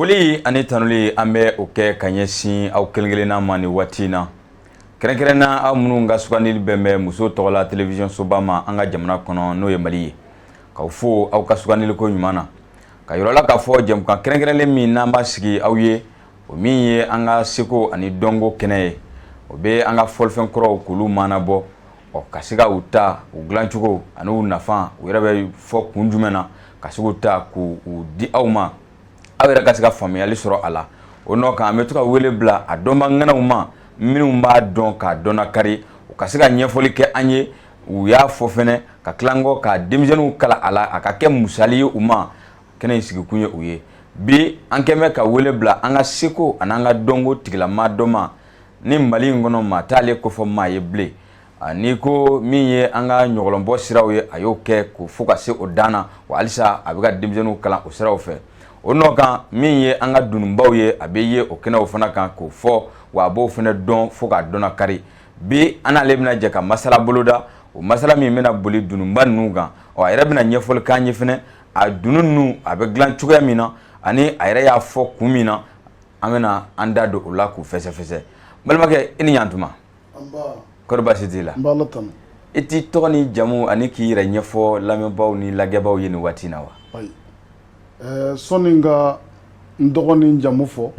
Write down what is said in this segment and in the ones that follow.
Foli ani tanuli ambe oke kanyesi au kelengelena mani watina. Kerenkerena aw munun ga sugandili bembe muso togola television sobama anga jamana kono no ye Mali ye. Ka fo aw ka sugandili ko nyumana. Ka yorola ka fo jam kan kerenkerele min namba sigi aw ye o min ye anga seko ani dongo kene o be anga folfen kro kulu manabo o kasiga uta u glanchugo anu nafa u yerabe fo kunjumena kasiga uta ku di awma awere kasiga famiyali soro ala ono ka ametuka wele bla adoma ngana uma minu mba don ka dona kari u kasiga nyefoli ke anye u ya fofene ka klango ka dimjenu kala ala akake musali uma kene sigi kunye uye bi ankeme ka wele bla anga seko ananga dongo tigila madoma ni Mali ngono ma tale ko fo ma ye ble ni ko min ye anga nyogolombo siraw ye ayo ke ko fuka se o dana wa alisa abiga dimjenu kala o siraw fe ono kan min ye anga dunumbaw ye abeye o kena o fana kan ko fo wa bo fana don fuka dona kari bi ana lebna je ka masala boloda o masala min mena boli dunumba nuga o ayra bina nyefol kanye fene a dununu abe glan chuga mina ani ayra ya fo kumina amena anda do la ku fese fese balmake ini yantuma amba korba sitila mbalatam iti toni jamu ani ki ra nyefo lamebaw ni lagebaw yini watina wa ay soninga ndogoni jamu fo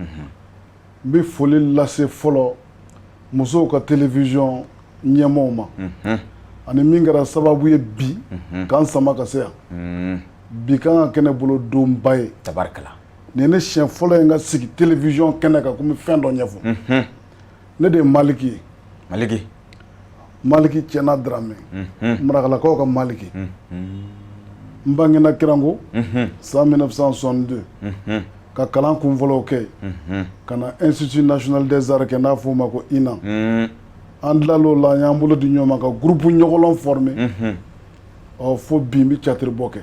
bi foli lase folo muso ka television nyemoma ani mingara sababu ye bi kan sama ka se bi kan kene bolo dum baye tabarkala ne chien folo nga sigi television kene ka kuma fendo nyefo ne de maliki chena drame mrakala ko ka maliki mbangina kirango 1962 ka kalan kun folo ke kana Institut National des Arts ke na fuma ko ina andlalo la nyambulo di nyoma ka groupe nyogolon formé o fo bi mi chatri boke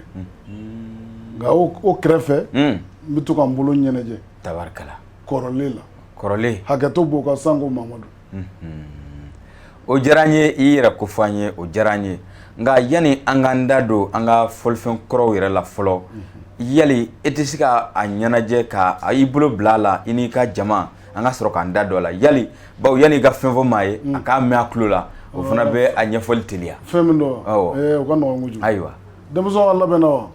ga o krefe mi to kan bolo nyeneje tabarkala korole hakato boka sango mamadou o jaranye ira ko fanye o jaranye nga yani anganda do anga folfen kro yere la folo yali etisika anyanaje ka ayibulo blala ini ka jama anga soro ka ndado la yali baw yani ga fenfo maye aka me aklola o funa be anyefol telia femendo o ka no nguju aywa demso Allah bena o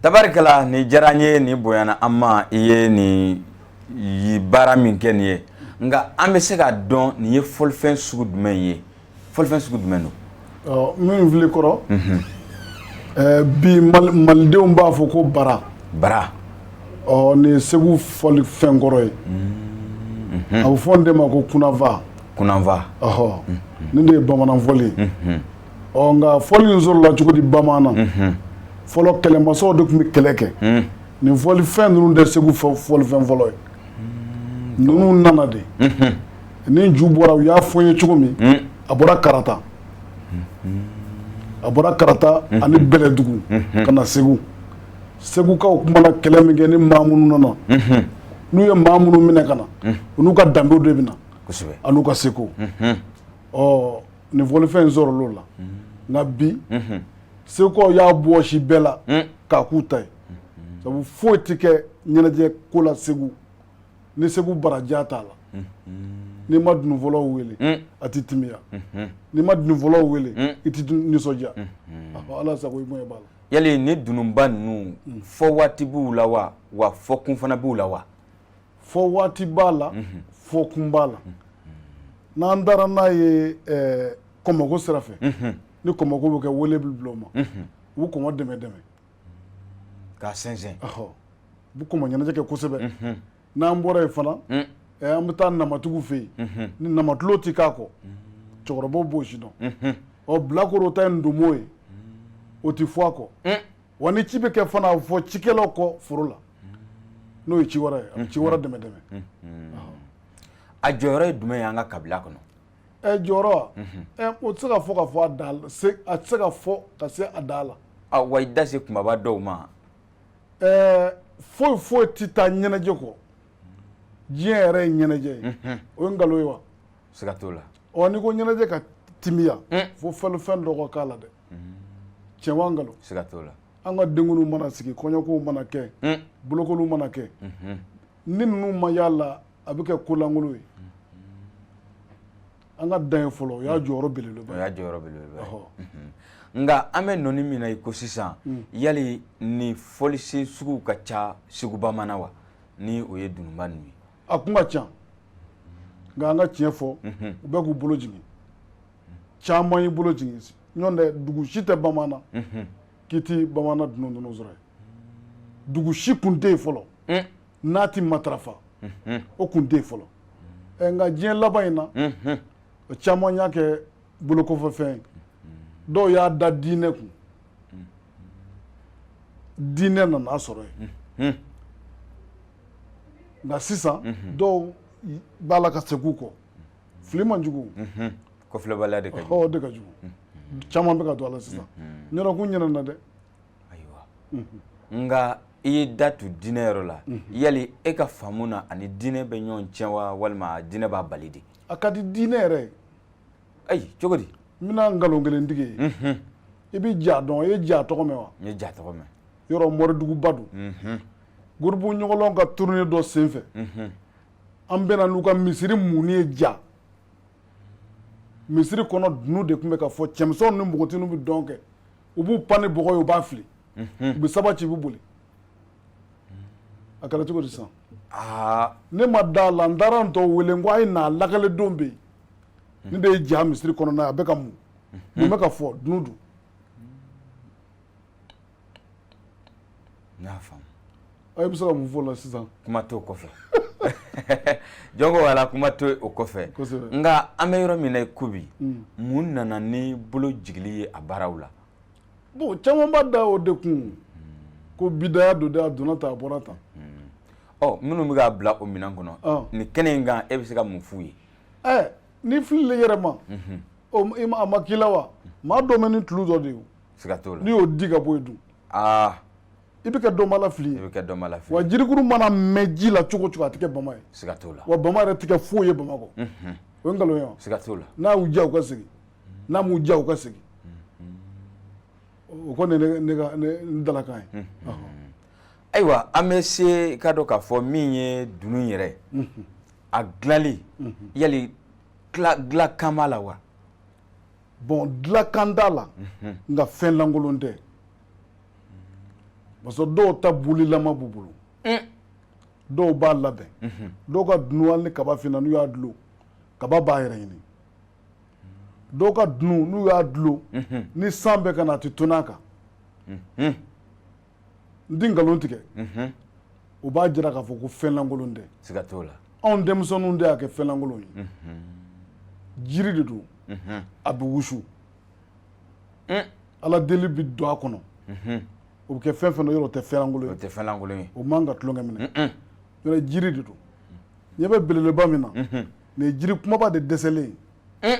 tabarkala ni jaranye ni boyana amma iye ni bara min ken ye nga ambe se ka don ni ye folfen sugudmen ye folfen sugudmen no min vle koro bi maldew mba fo ko bara ni segu folfen koro ye abu fonde ma ko kunava ni de bamanan foli nga foli nzor la chuko di bamana folo kele maso do mi keleke ni foli fen nunu de segu foli fen folo nunu nana de ni jubora ya fonye chukumi abora karata ani beledugu kana segu ka kuma kele mi ge ni mamunu nana nu ye mamunu mine kana nu ka dambe do bina kusibe anu ka seko ni foli fen zoro lola na bi seko ya boshi bela ka kutai sabu fotike nyenaje kola segu ni segu barajata la ni madnu volo wele atitimiya ni madnu volo wele itidu ni soja ala sako imoye bala yali ni dunumba nu fo watibu la wa fo kun fana bu la wa fo watibala fo kumbala na ndara na ye komoko serafe ni komoko bo ke wole bloma wu ko deme ka sensen bu ko nyana ke kusebe na mbora fana amta na matugu fe ni na matloti kako chorobo boshino o blakoro ta ndumoy o ti fuako wani chibe ke fana fo chikelo ko furula no ci wara deme a jɔyɔrɔ ye jumɛn ye an ka kabila kɔnɔ jɔyɔrɔ o tɛ se ka fɔ ka fɔ a da la a tɛ se ka fɔ ka se a da la wa i da se kumaba dɔw ma foyi tɛ taa ɲɛnajɛ kɔ diɲɛ yɛrɛ ye ɲɛnajɛ ye o ye nkalon ye wa siga t'o la n'i ko ɲɛnajɛ ka timiya fo fɛn dɔ ka k'a la dɛ tiɲɛ wa nkalon siga t'o la an ka denkudiw mana sigi kɔɲɔkow mana kɛ bolokoliw mana kɛ ni ninnu ma y'a la a bɛ kɛ kolankolon ye an ka dan ye fɔlɔ o y'a jɔyɔrɔ belebeleba o y'a jɔyɔrɔ belebeleba nka an bɛ nɔni min na i ko sisan yali ni fɔlisen suguw ka ca Segu bamanan wa ni o ye dununba ninnu ye a kun ka ca nka an ka tiɲɛ fɔ u bɛ k'u bolo jigin caman y'i bolo jigin ɲɔn tɛ dugu si tɛ bamanan k'i ti bamanan dunun sɔrɔ ye dugu si kun tɛ yen fɔlɔ n'a ti matarafa o kun tɛ yen fɔlɔ nka diɲɛ laban in na caman y'a kɛ bolokɔfɛfɛn ye dɔw y'a da diinɛ kun diinɛ nana sɔrɔ yen nka sisan dɔw b'a la ka segin kɔ fili man jugu kɔfilɛbaliya de ka jugu o de ka jugu caman bɛ ka don a la sisan ɲɔnɔkun ɲɛna dɛ ayiwa nka i ye da tu diinɛ yɔrɔ la yali e ka faamu na ani diinɛ bɛ ɲɔgɔn tiɲɛ wa walima diinɛ b'a bali de a ka di diinɛ yɛrɛ ye ayi cogo di n bɛna nkalon kelen tigi ye i bɛ ja dɔn i ye ja tɔgɔ mɛn wa n ye ja tɔgɔ mɛn yɔrɔ mɔriduguba don groupe ɲɔgɔnlɔn ka tournée dɔ senfɛ an bɛna n'u ka misiri munni ye ja misiri kɔnɔ dunu de tun bɛ ka fɔ cɛmisɛnw ni npogotigiw bɛ dɔn kɛ u b'u pan ni bɔgɔ ye u b'a fili u bɛ saba ci u bɛ boli a kɛra cogo di sisan ne ma da la n taara n tɔ wele n ko a ye n'a lakaledenw bɛ yen ni de ye ja misiri kɔnɔna ye a bɛ ka mun bɛ ka fɔ dunu dun n y'a faamu a bɛ se ka mun fɔ o la sisan kuma t'o kɔfɛ jɔnko wala kuma to o kɔfɛ nka an bɛ yɔrɔ min na ko bi mun nana ni bolo jigili ye a baaraw la bon caman b'a da o de kun ko bidaya don de a donna tan a bɔra tan minnu bɛ k'a bila o minɛn kɔnɔ nin kɛnɛ in kan e bɛ se ka mun f'u ye ni filili yɛrɛ ma a ma k'i la wa maa dɔ bɛ ni tulu dɔ de ye siga t'o la n'i y'o di ka bɔ yen dun i bɛ kɛ dɔnbala fili ye i bɛ kɛ dɔnbala fili wa jirikuru mana mɛn ji la cogo o cogo a tɛ kɛ bama ye siga t'o la wa bama yɛrɛ tɛ kɛ foyi ye Bamakɔ o ye nkalon ye wa siga t'o la n'a y'u diya u ka segin n'a m'u diya u ka segin o kɔni ye ne dalakan ye ayiwa an bɛ se k'a dɔn k'a fɔ min ye dunun yɛrɛ a dilali yali dilakan b'a la wa bon dilakan t'a la nka fɛn lankolon tɛ parce que dɔw ta bolilama b'u bolo dɔw b'a labɛn dɔw ka dunu hali ni kaba finna n'u y'a dulon kaba b'a yɛrɛ ɲini dɔw ka dunu n'u y'a dulon ni san bɛ ka na a tɛ to n'a kan n ti nkalon tigɛ o b'a jira k'a fɔ ko fɛn lankolon tɛ siga t'o la anw denmisɛnninw de y'a kɛ fɛn lankolon ye jiri de don a bɛ wusu ala deli bɛ don a kɔnɔ o bɛ kɛ fɛn fɛn dɔ yɔrɔ o tɛ fɛn lankolon ye o tɛ fɛn lankolon ye o man ka tulonkɛ minɛ yɔrɔ jiri de don ɲɛ bɛ belebeleba min na nin ye jiri kumaba de dɛsɛlen ye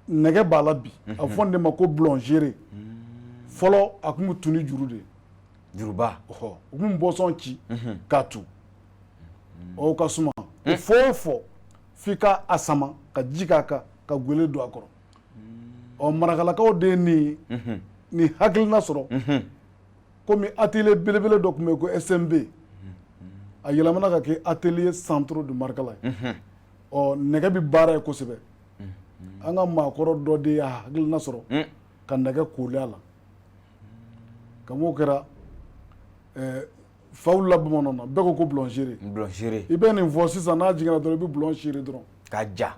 nɛgɛ b'a la bi a fɔ nin de ma ko boulangerie fɔlɔ a tun bɛ tu ni juru de ye juruba u tun bɛ bɔsɔn ci k'a tu o ka suma fɔ o fɔ f'i ka a sama ka ji k'a kan ka gwele don a kɔrɔ marakalakaw de ye nin hakilina sɔrɔ komi atelier belebele dɔ tun bɛ yen ko SMB a yɛlɛmana ka kɛ atelier centre de Marikala ye nɛgɛ bɛ baara ye kosɛbɛ an ka maakɔrɔ dɔ de y'a hakilina sɔrɔ ka nɛgɛ kooli a la kab'o kɛra faw la bamananw na bɛɛ ko ko boulangerie boulangerie i bɛ nin fɔ sisan n'a jiginna dɔrɔn i bɛ boulan cirer dɔrɔn k'a ja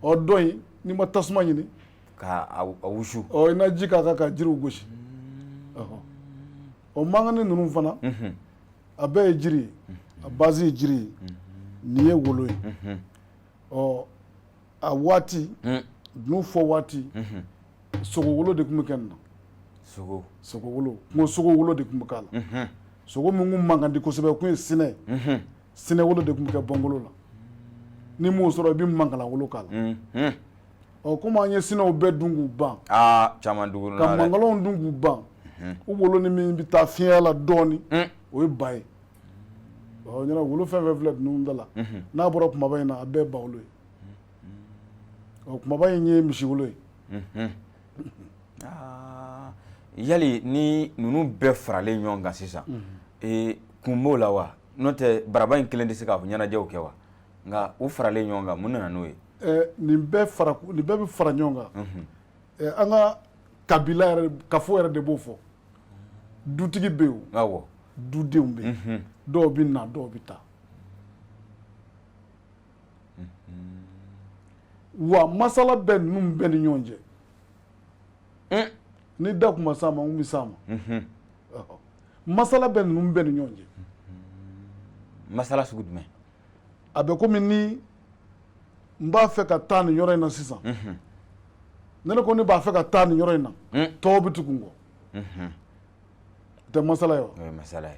dɔ in n'i ma tasuma ɲini k'a wusu i na ji k'a kan ka jiriw gosi mangani ninnu fana a bɛɛ ye jiri ye a base ye jiri ye nin ye wolo ye a waati dunu fɔ waati sogo wolo de tun bɛ kɛ nin na sogo wolo n ko sogo wolo de tun bɛ k'a la sogo min kun man kan di kosɛbɛ o kun ye sinɛ sinɛ wolo de tun bɛ kɛ bɔnkolo la ni m'o sɔrɔ i bɛ mankala wolo k'a la komi an ye sinaw bɛɛ dun k'u ban caman dugu ka mankalonw dun k'u ban u wolo ni min bɛ taa fiɲɛ la dɔɔni o ye ba ye ɲɛna wolo fɛn fɛn filɛ ninnu da la n'a bɔra kumaba in na a bɛɛ ba wolo ye kumaba in ye misi wolo ye yali ni ninnu bɛɛ faralen ɲɔgɔn kan sisan kun b'o la wa n'o tɛ baraba in kelen tɛ se k'a fɔ ɲɛnajɛw kɛ wa nka u faralen ɲɔgɔn kan mun nana n'o ye nin bɛɛ bɛ fara ɲɔgɔn kan an ka kabila yɛrɛ kafo yɛrɛ de b'o fɔ dutigi bɛ yen awɔ dudenw bɛ yen dɔw bɛ na dɔw bɛ taa wa masala bɛ ninnu bɛɛ ni ɲɔgɔn cɛ ni da kuma s'a ma n bɛ s'a ma masala bɛ ninnu bɛɛ ni ɲɔgɔn cɛ masala sugu jumɛn a bɛ komi ni n b'a fɛ ka taa nin yɔrɔ in na sisan ne ko ne b'a fɛ ka taa nin yɔrɔ in na tɔw bɛ tugu n kɔ o tɛ masala ye wa o ye masala ye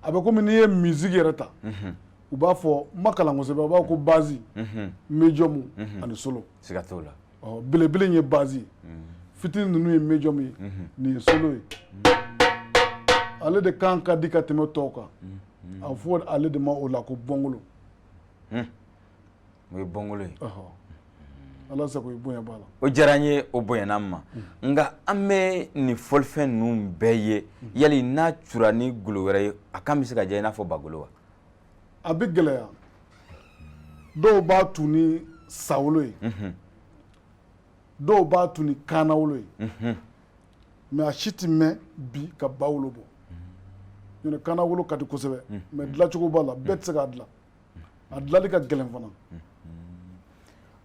a bɛ komi n'i ye misiki yɛrɛ ta u b'a fɔ n ma kalan kosɛbɛ u b'a fɔ ko bazi médium ani solo siga t'o la belebele in ye bazi ye fitini ninnu ye médium ye nin ye solo ye ale de kan ka di ka tɛmɛ tɔw kan a fɔ ale de ma o la ko bɔnkolo o ye bɔnkolo ye ala sago i bonya b'a la o diyara n ye o bonyana ma nka an bɛ nin fɔlifɛn ninnu bɛɛ ye yali n'a cura ni golo wɛrɛ ye a kan bɛ se ka diya i n'a fɔ bagolo wa a bɛ gɛlɛya dɔw b'a tu ni sawolo ye dɔw b'a tu ni kanawolo ye mais a si tɛ mɛn bi ka ba wolo bɔ ɲɔtɛ kanawolo ka di kosɛbɛ mais dilancogo b'a la bɛɛ tɛ se k'a dilan a dilanli ka gɛlɛn fana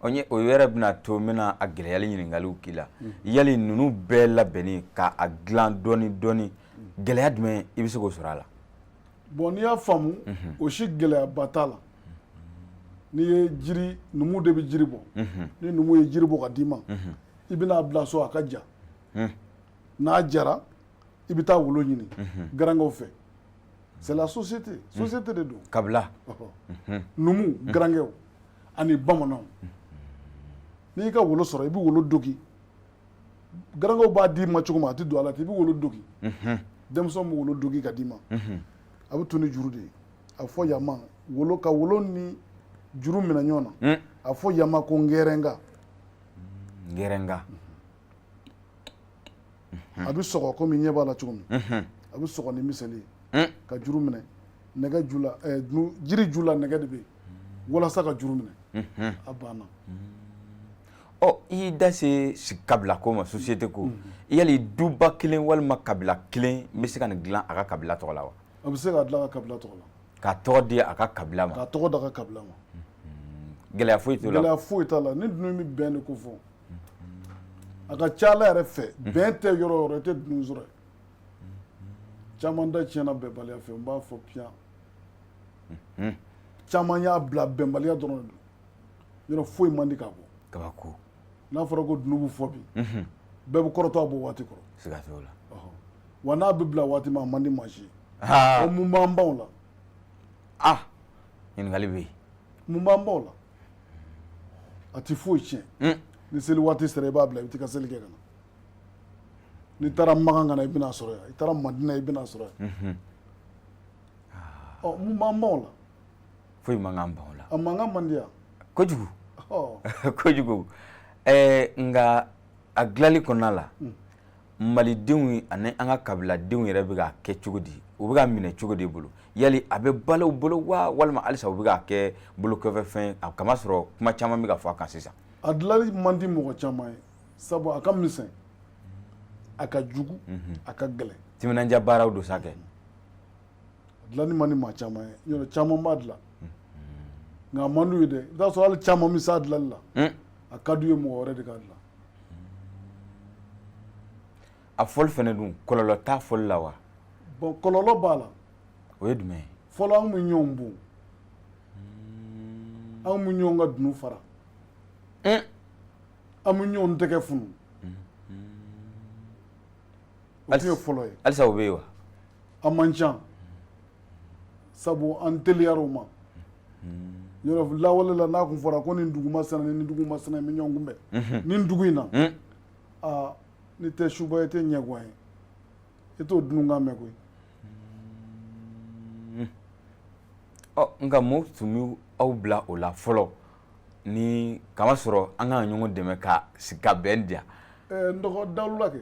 o yɛrɛ bɛna to n bɛna a gɛlɛyali ɲininkaliw k'i la yali ninnu bɛɛ labɛnni k'a dilan dɔɔni dɔɔni gɛlɛya jumɛn i bɛ se k'o sɔrɔ a la bon n'i y'a faamu o si gɛlɛyaba t'a la n'i ye jiri numu de bɛ jiri bɔ ni numu ye jiri bɔ ka d'i ma i bɛna bila so a ka ja n'a jara i bɛ taa wolo ɲini garankɛw fɛ c'est la société de don kabila numu garankɛw ani bamananw n'i ka wolo sɔrɔ i bɛ wolo dogi garankɛw b'a d'i ma cogo min a tɛ don a la ten i bɛ wolo dogi denmisɛnw bɛ wolo dogi ka d'i ma a bɛ to ni juru de ye a fɔ yama wolo ka wolo ni juru minɛ ɲɔgɔn na a fɔ yama ko ngɛrɛnga a bɛ sɔgɔ komi ɲɛ b'a la cogo min a bɛ sɔgɔ ni miseli ye ka juru minɛ nɛgɛ ju la jiri ju la nɛgɛ de bɛ yen walasa ka juru minɛ a banna i y'i da se kabila ko ma société ko yali duba kelen walima kabila kelen bɛ se ka nin dilan a ka kabila tɔgɔ la wa a bɛ se k'a dilan a ka kabila tɔgɔ la k'a tɔgɔ di a ka kabila ma k'a tɔgɔ da a ka kabila ma gɛlɛya foyi t'o la gɛlɛya foyi t'a la ni dunun bɛ bɛn de ko fɔ a ka ca ala yɛrɛ fɛ bɛn tɛ yɔrɔ o yɔrɔ i tɛ dunun sɔrɔ yen caman da tiɲɛna bɛnbaliya fɛ n b'a fɔ piyan caman y'a bila bɛnbaliya dɔrɔn de don yɔrɔ foyi man di k'a bɔ kabako n'a fɔra ko dunun bɛ fɔ bi bɛɛ bɛ kɔrɔtɔ a bɔ waati kɔrɔ siga t'o la wa n'a bɛ bila waati min a man di maa si ye mun b'an baw la ɲininkali bɛ yen mun b'an baw la a tɛ foyi tiɲɛ ni seli waati sera i b'a bila i bɛ t'i ka seli kɛ ka na n'i taara Makan ka na i bɛna sɔrɔ yan i taara Madina i bɛna sɔrɔ yan mun b'an baw la foyi man kan baw la a mankan man di yan kojugu kojugu nka a dilanli kɔnɔna la malidenw ani an ka kabiladenw yɛrɛ bɛ k'a kɛ cogo di u bɛ ka minɛ cogo di bolo yali a bɛ balo u bolo wa walima halisa u bɛ k'a kɛ bolokɔfɛfɛn a kamasɔrɔ kuma caman bɛ ka fɔ a kan sisan a dilanli man di mɔgɔ caman ye sabu a ka misɛn a ka jugu a ka gɛlɛn timinandiya baaraw don sa kɛ a dilanli man di maa caman ye yɔrɔ caman b'a dilan nka a man d'u ye dɛ i bɛ t'a sɔrɔ hali caman bɛ s'a dilanli la a ka d'u ye mɔgɔ wɛrɛ de k'a dilan a fɔli fɛnɛ dun kɔlɔlɔ t'a fɔli la wa bon kɔlɔlɔ b'a la o ye jumɛn ye fɔlɔ an bɛ ɲɔgɔn bon an bɛ ɲɔgɔn ka dunun fara an bɛ ɲɔgɔn tɛgɛ funu o tun ye fɔlɔ ye halisa o bɛ yen wa a man ca sabu an teliyara o ma yɔrɔ lawale la n'a kun fɔra ko nin dugu masina ni dugu masina mi ɲɔgɔn kunbɛn nin dugu in na ni tɛ suba i tɛ ɲɛguwan ye i t'o dununkan mɛn koyi nka mo tun bɛ aw bila o la fɔlɔ ni kama sɔrɔ an ka ɲɔgɔn dɛmɛ ka bɛn diya n dɔgɔ dawula kɛ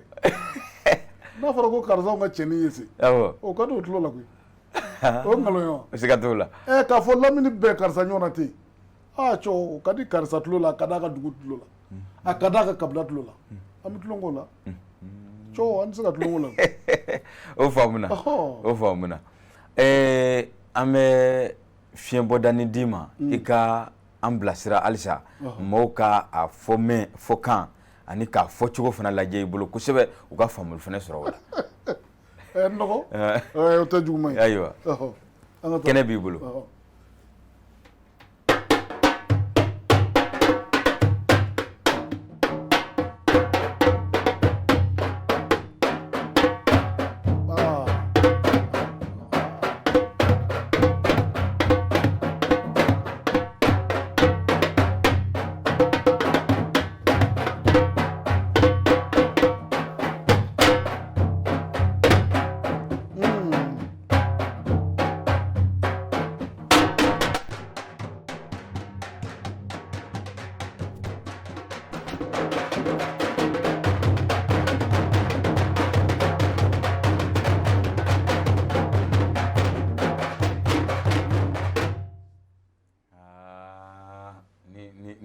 n'a fɔra ko karisa ka cɛnin ye se o ka d'o tulo la koyi o nkalon ye siga t'o la k'a fɔ lamini bɛɛ karisa ɲɔgɔn na ten cɔ o ka di karisa tulo la a ka d'a ka dugu tulo la a ka d'a ka kabila tulo la an bɛ tulon k'o la cɔ an tɛ se ka tulon k'o la o faamuna an bɛ fiɲɛ bɔdani d'i ma i ka an bilasira halisa mɔgɔw ka a fɔ mɛn fɔ kan ani k'a fɔ cogo fana lajɛ i bolo kosɛbɛ u ka faamuli fana sɔrɔ o la nɔgɔ o tɛ juguman ye ayiwa kɛnɛ b'i bolo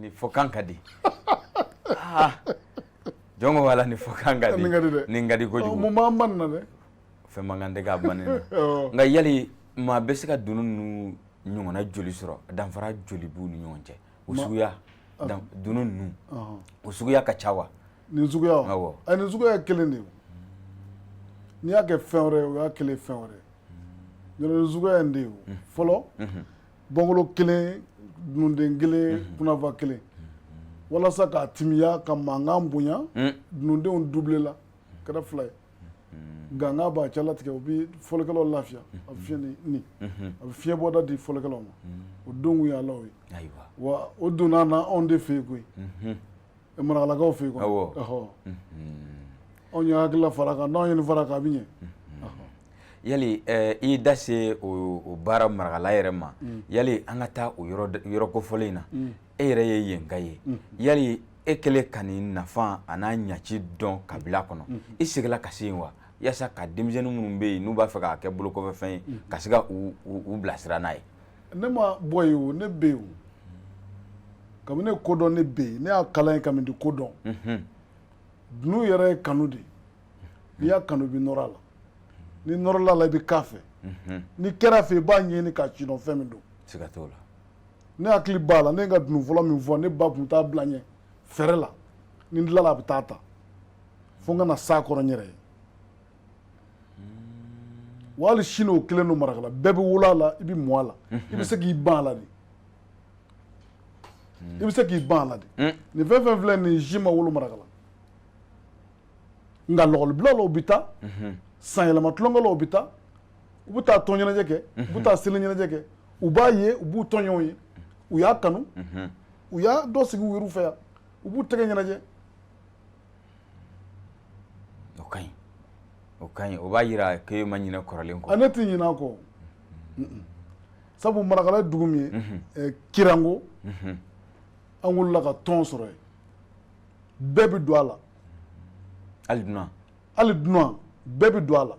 ni fɔkan ka di jɔn ko wala ni fɔkan ka di ni n ka di kojugu mun b'an ban na dɛ fɛn man kan tɛ k'a bannen na nka yali maa bɛ se ka dunun ninnu ɲɔgɔnna joli sɔrɔ danfara joli b'u ni ɲɔgɔn cɛ o suguya dunun ninnu o suguya ka ca wa nin suguya nin suguya ye kelen de ye n'i y'a kɛ fɛn wɛrɛ o y'a kelen fɛn wɛrɛ ye nin suguya in de ye fɔlɔ bɔnkolo kelen dununden kelen kunafa kelen walasa k'a timiya ka mankan bonya dunundenw dublela kɛra fila ye ganga b'a cɛlatigɛ o bɛ fɔlikɛlaw lafiya a bɛ fiɲɛ ni a bɛ fiɲɛ bɔda di fɔlikɛlaw ma o don kun ye alaw ye wa o donna na anw de fɛ yen koyi marakalakaw fɛ yen koyi anw ye hakilila fara kan n'anw ye nin fara kan a bɛ ɲɛ yali i da se o baara marakala yɛrɛ ma yali an ka taa o yɔrɔ kofɔlen na e yɛrɛ ye yen ka ye yali e kɛlen ka nin nafa a n'a ɲaci dɔn kabila kɔnɔ i seginna ka se yen wa yaasa ka denmisɛnnin minnu bɛ yen n'u b'a fɛ k'a kɛ bolokɔfɛfɛn ye ka se ka u bilasira n'a ye ne ma bɔ yen o ne bɛ yen o kabini ne kodɔn ne bɛ yen ne y'a kalan ye kabini kodɔn dunun yɛrɛ ye kanu de n'i y'a kanu i bɛ nɔrɔ a la ni nɔrɔla la i bɛ k'a fɛ ni kɛra fɛ i b'a ɲɛɲini k'a sidɔn fɛn min don siga t'o la ne hakili b'a la ne ye n ka dunun fɔlɔ min fɔ ne ba tun t'a bila ɲɛ fɛrɛ la ni n tilala a bɛ taa ta fo n ka na s'a kɔrɔ n yɛrɛ ye wa hali sini o kelen don marakala bɛɛ bɛ wolo a la i bɛ mɔ a la i bɛ se k'i ban a la de i bɛ se k'i ban a la de nin fɛn fɛn filɛ nin si ma wolo marakala nka lɔgɔlibilaw bɛ taa san yɛlɛma tulonkɛlaw bɛ taa u bɛ taa tɔn ɲɛnajɛ kɛ u bɛ taa seli ɲɛnajɛ kɛ u b'a ye u b'u tɔɲɔgɔnw ye u y'a kanu u y'a dɔ sigi u yɛrɛw fɛ yan u b'u tɛgɛ ɲɛnajɛ o ka ɲi o b'a yira k'e ma ɲinɛ kɔrɔlen kɔ ne tɛ ɲinɛ a kɔ sabu marakala ye dugu min ye kirango an wulila ka tɔn sɔrɔ yen bɛɛ bɛ don a la hali dunan bɛɛ bɛ don a la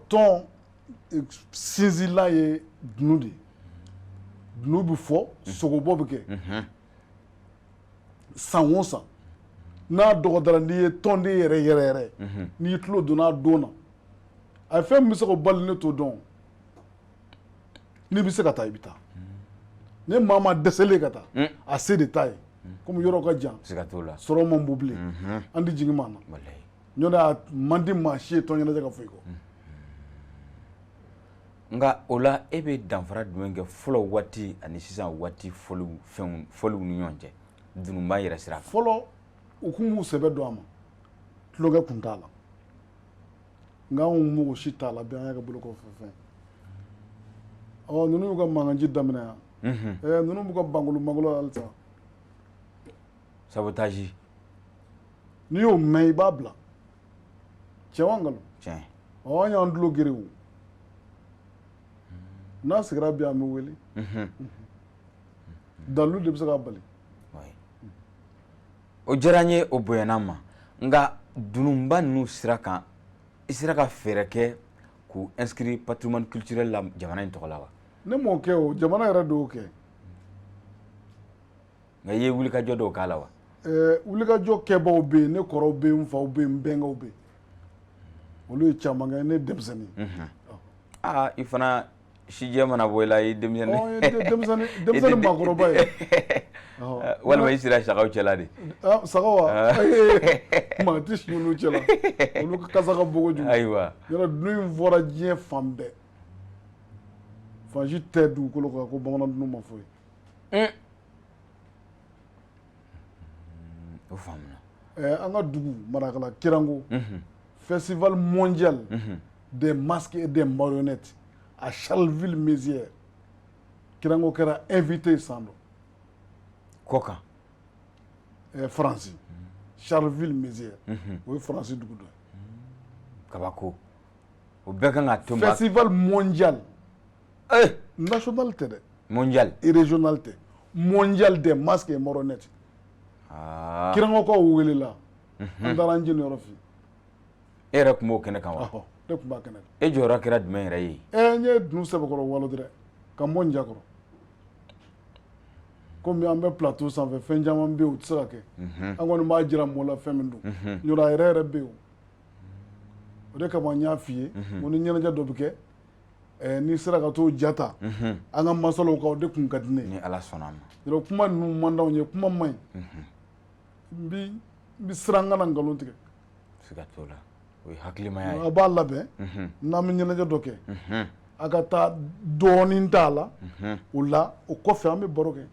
tɔn sinsinlan ye dunun de ye dunun bɛ fɔ sogobɔ bɛ kɛ san o san n'a dɔgɔdara n'i ye tɔnden yɛrɛ yɛrɛ yɛrɛ n'i tulo donna a don na a ye fɛn min bɛ se k'o bali ne t'o dɔn n'i bɛ se ka taa i bɛ taa ni maa ma dɛsɛlen ka taa a se de t'a ye komi yɔrɔ ka jan sɔrɔ man bon bilen an tɛ jigin maa na ɲɔtɛ a man di maa si ye tɔn ɲɛnajɛ ka fɔ i kɔ nka o la e bɛ danfara jumɛn kɛ fɔlɔ waati ani sisan waati fɔliw ni ɲɔgɔn cɛ dununba yɛrɛ sira kan fɔlɔ u kun b'u sɛbɛ don a ma tulonkɛ kun t'a la nka anw mɔgɔ si t'a la bɛɛ an y'a kɛ bolokɔfɛfɛn ninnu y'u ka mankanji daminɛ yan ninnu b'u ka bankolo halisa sabotage n'i y'o mɛn i b'a bila cɛ wa nkalon tiɲɛ an y'an tulo gere o n'a sigira bi an bɛ wele dalu de bɛ se k'a bali o diyara n ye o bonyana n ma nka dununba ninnu sira kan i sera ka fɛɛrɛ kɛ k'u inscrire patrimoine culturel la jamana in tɔgɔ la wa ne m'o kɛ o jamana yɛrɛ de y'o kɛ nka i ye wulikajɔ dɔw k'a la wa wulikajɔ kɛbaw bɛ yen ne kɔrɔw bɛ yen n faw bɛ yen n bɛnkɛw bɛ yen olu ye caman kɛ ne ye denmisɛnnin i fana sijɛ mana bɔ i la i denmisɛnnin denmisɛnnin maakɔrɔba ye walima i sera sagaw cɛla de sagaw wa maa tɛ si olu cɛla olu kasa ka bon kojugu ayiwa yɔrɔ dunun in fɔra diɲɛ fan bɛɛ fan si tɛ dugukolo kan ko bamanan dunun ma fɔ ye o faamuna an ka dugu marakala kirango festival mondial des masques et des marionnettes à Charleville-Mézières kirango kɛra invité san dɔ kɔ kan Faransi Charleville-Mézières o ye Faransi dugu dɔ ye kabako o bɛɛ kan ka to festival mondial national tɛ dɛ mondial et régional tɛ mondial des masques et marionnettes kirangokaw welela an taara an jeni yɔrɔ fɛ e yɛrɛ tun b'o kɛnɛ kan wa ne tun b'a kɛnɛ kan e jɔyɔrɔ kɛra jumɛn yɛrɛ ye n ye dunu sɛbɛkɔrɔ walo dɛrɛ ka mɔ n jakɔrɔ komi an bɛ plateau sanfɛ fɛn caman bɛ yen o tɛ se ka kɛ an kɔni b'a jira mɔgɔ la fɛn min don ɲɔrɔ a yɛrɛ bɛ yen o de kama n y'a f'i ye ko ni ɲɛnajɛ dɔ bɛ kɛ n'i sera ka t'o jata an ka masalaw kan o de tun ka di ne ye ni ala sɔnna a ma yɔrɔ kuma ninnu man d'anw ye kuma man ɲi n bɛ siran n kana nkalon tigɛ siga t'o la o ye hakilimaya ye a b'a labɛn n'an bɛ ɲɛnajɛ dɔ kɛ a ka taa dɔɔnin t'a la o la o kɔfɛ an bɛ baro kɛ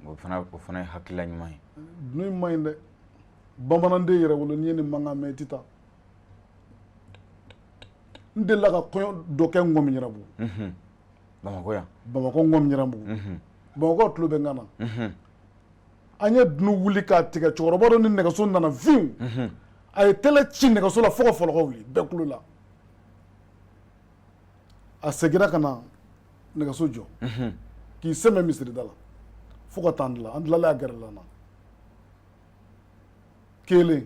o fana ye hakilila ɲuman ye dunun in man ɲi dɛ bamananden yɛrɛ wolo n'i ye nin mankan mɛn i tɛ taa n delila ka kɔɲɔ dɔ kɛ Ngɔmiɲɛrabugu bamakɔ yan bamakɔ Ngɔmiɲɛrabugu bamakɔ tulo bɛ n kan na an ye dunu wuli k'a tigɛ cɛkɔrɔba dɔ ni nɛgɛso nana fiw a ye télé ci nɛgɛso la fo ka fɔlɔkɔ wuli bɛɛ kulo la a seginna ka na nɛgɛso jɔ k'i sɛmɛ misirida la fo ka taa an tilala a gɛrɛla n na kelen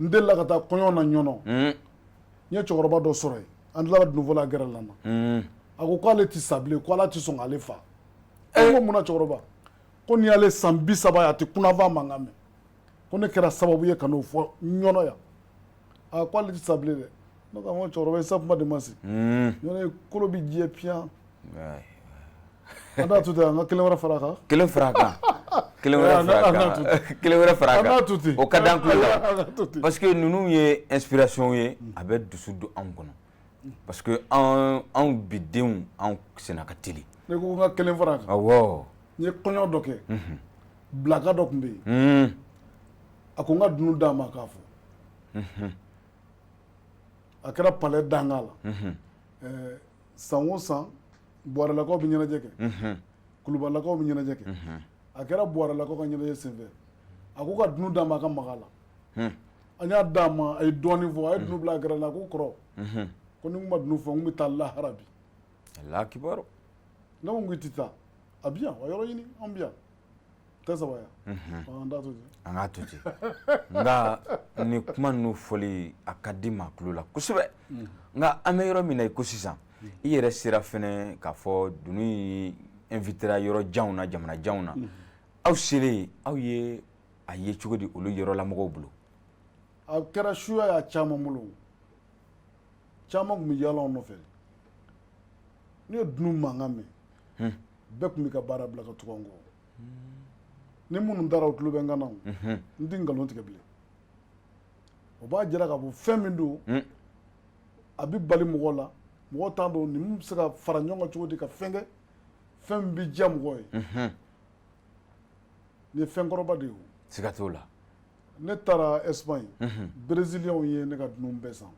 n delila ka taa kɔɲɔ na ɲɔnɔ n ye cɛkɔrɔba dɔ sɔrɔ yen an tilala dunufɔla a gɛrɛla n na a ko k'ale tɛ sa bilen ko ala tɛ sɔn k'ale fa ko mun na cɛkɔrɔba ko n'i y'ale san 30 ye a tɛ kunnafan mankan mɛn ko ne kɛra sababu ye ka n'o fɔ ɲɔnɔ yan a ko ale tɛ sa bilen dɛ ne ko n ko cɛkɔrɔba ye sakuma de ma se ɲɔnɔ ye kolo bɛ jɛ piyan an t'a to ten an ka kelen wɛrɛ fara a kan kelen fara a kan kelen wɛrɛ fara a kan o ka d'an tulo la parce que ninnu ye inspiration ye a bɛ dusu don anw kɔnɔ parce que anw bi denw anw senna ka teli ne ko n ka kelen fara a kan awɔ n ye kɔɲɔ dɔ kɛ bilaka dɔ tun bɛ yen a ko n ka dunu d'a ma k'a fɔ a kɛra palais danga la san o san buwarɛlakaw bɛ ɲɛnajɛ kɛ kulubalakaw bɛ ɲɛnajɛ kɛ a kɛra buwarɛlakaw ka ɲɛnajɛ senfɛ a ko ka dunu d'a ma a ka maga la an y'a d'a ma a ye dɔɔnin fɔ a ye dunu bila a gɛrɛ la ko kɔrɔ ko ni n ma dunu fɔ n bɛ taa lahara bi Allahu akibaru ne ko n k'i tɛ taa a bi yan a yɔrɔ ɲini an bi yan tɛ saba yan an t'a to ten an k'a to ten nka ni kuma ninnu fɔli a ka di maa tulo la kosɛbɛ nka an bɛ yɔrɔ min na i ko sisan i yɛrɛ sera fɛnɛ k'a fɔ dunun yi invitera yɔrɔ janw na jamana janw na aw selen aw ye a ye cogo di olu yɔrɔlamɔgɔw bolo a kɛra suya y'a caman bolo caman tun bɛ yaala anw nɔfɛ ne ye dunun mankan mɛn bɛɛ tun bɛ ka baara bila ka tugu an kɔ ni minnu taara o tulo bɛ n kan na n tɛ nkalon tigɛ bilen o b'a jira k'a fɔ fɛn min don a bɛ bali mɔgɔ la mɔgɔ t'a dɔn nin bɛ se ka fara ɲɔgɔn kan cogo di ka fɛn kɛ fɛn min bɛ diya mɔgɔ ye nin ye fɛn kɔrɔba de ye o siga t'o la ne taara Espagne Brésilien ye ne ka dunun bɛɛ san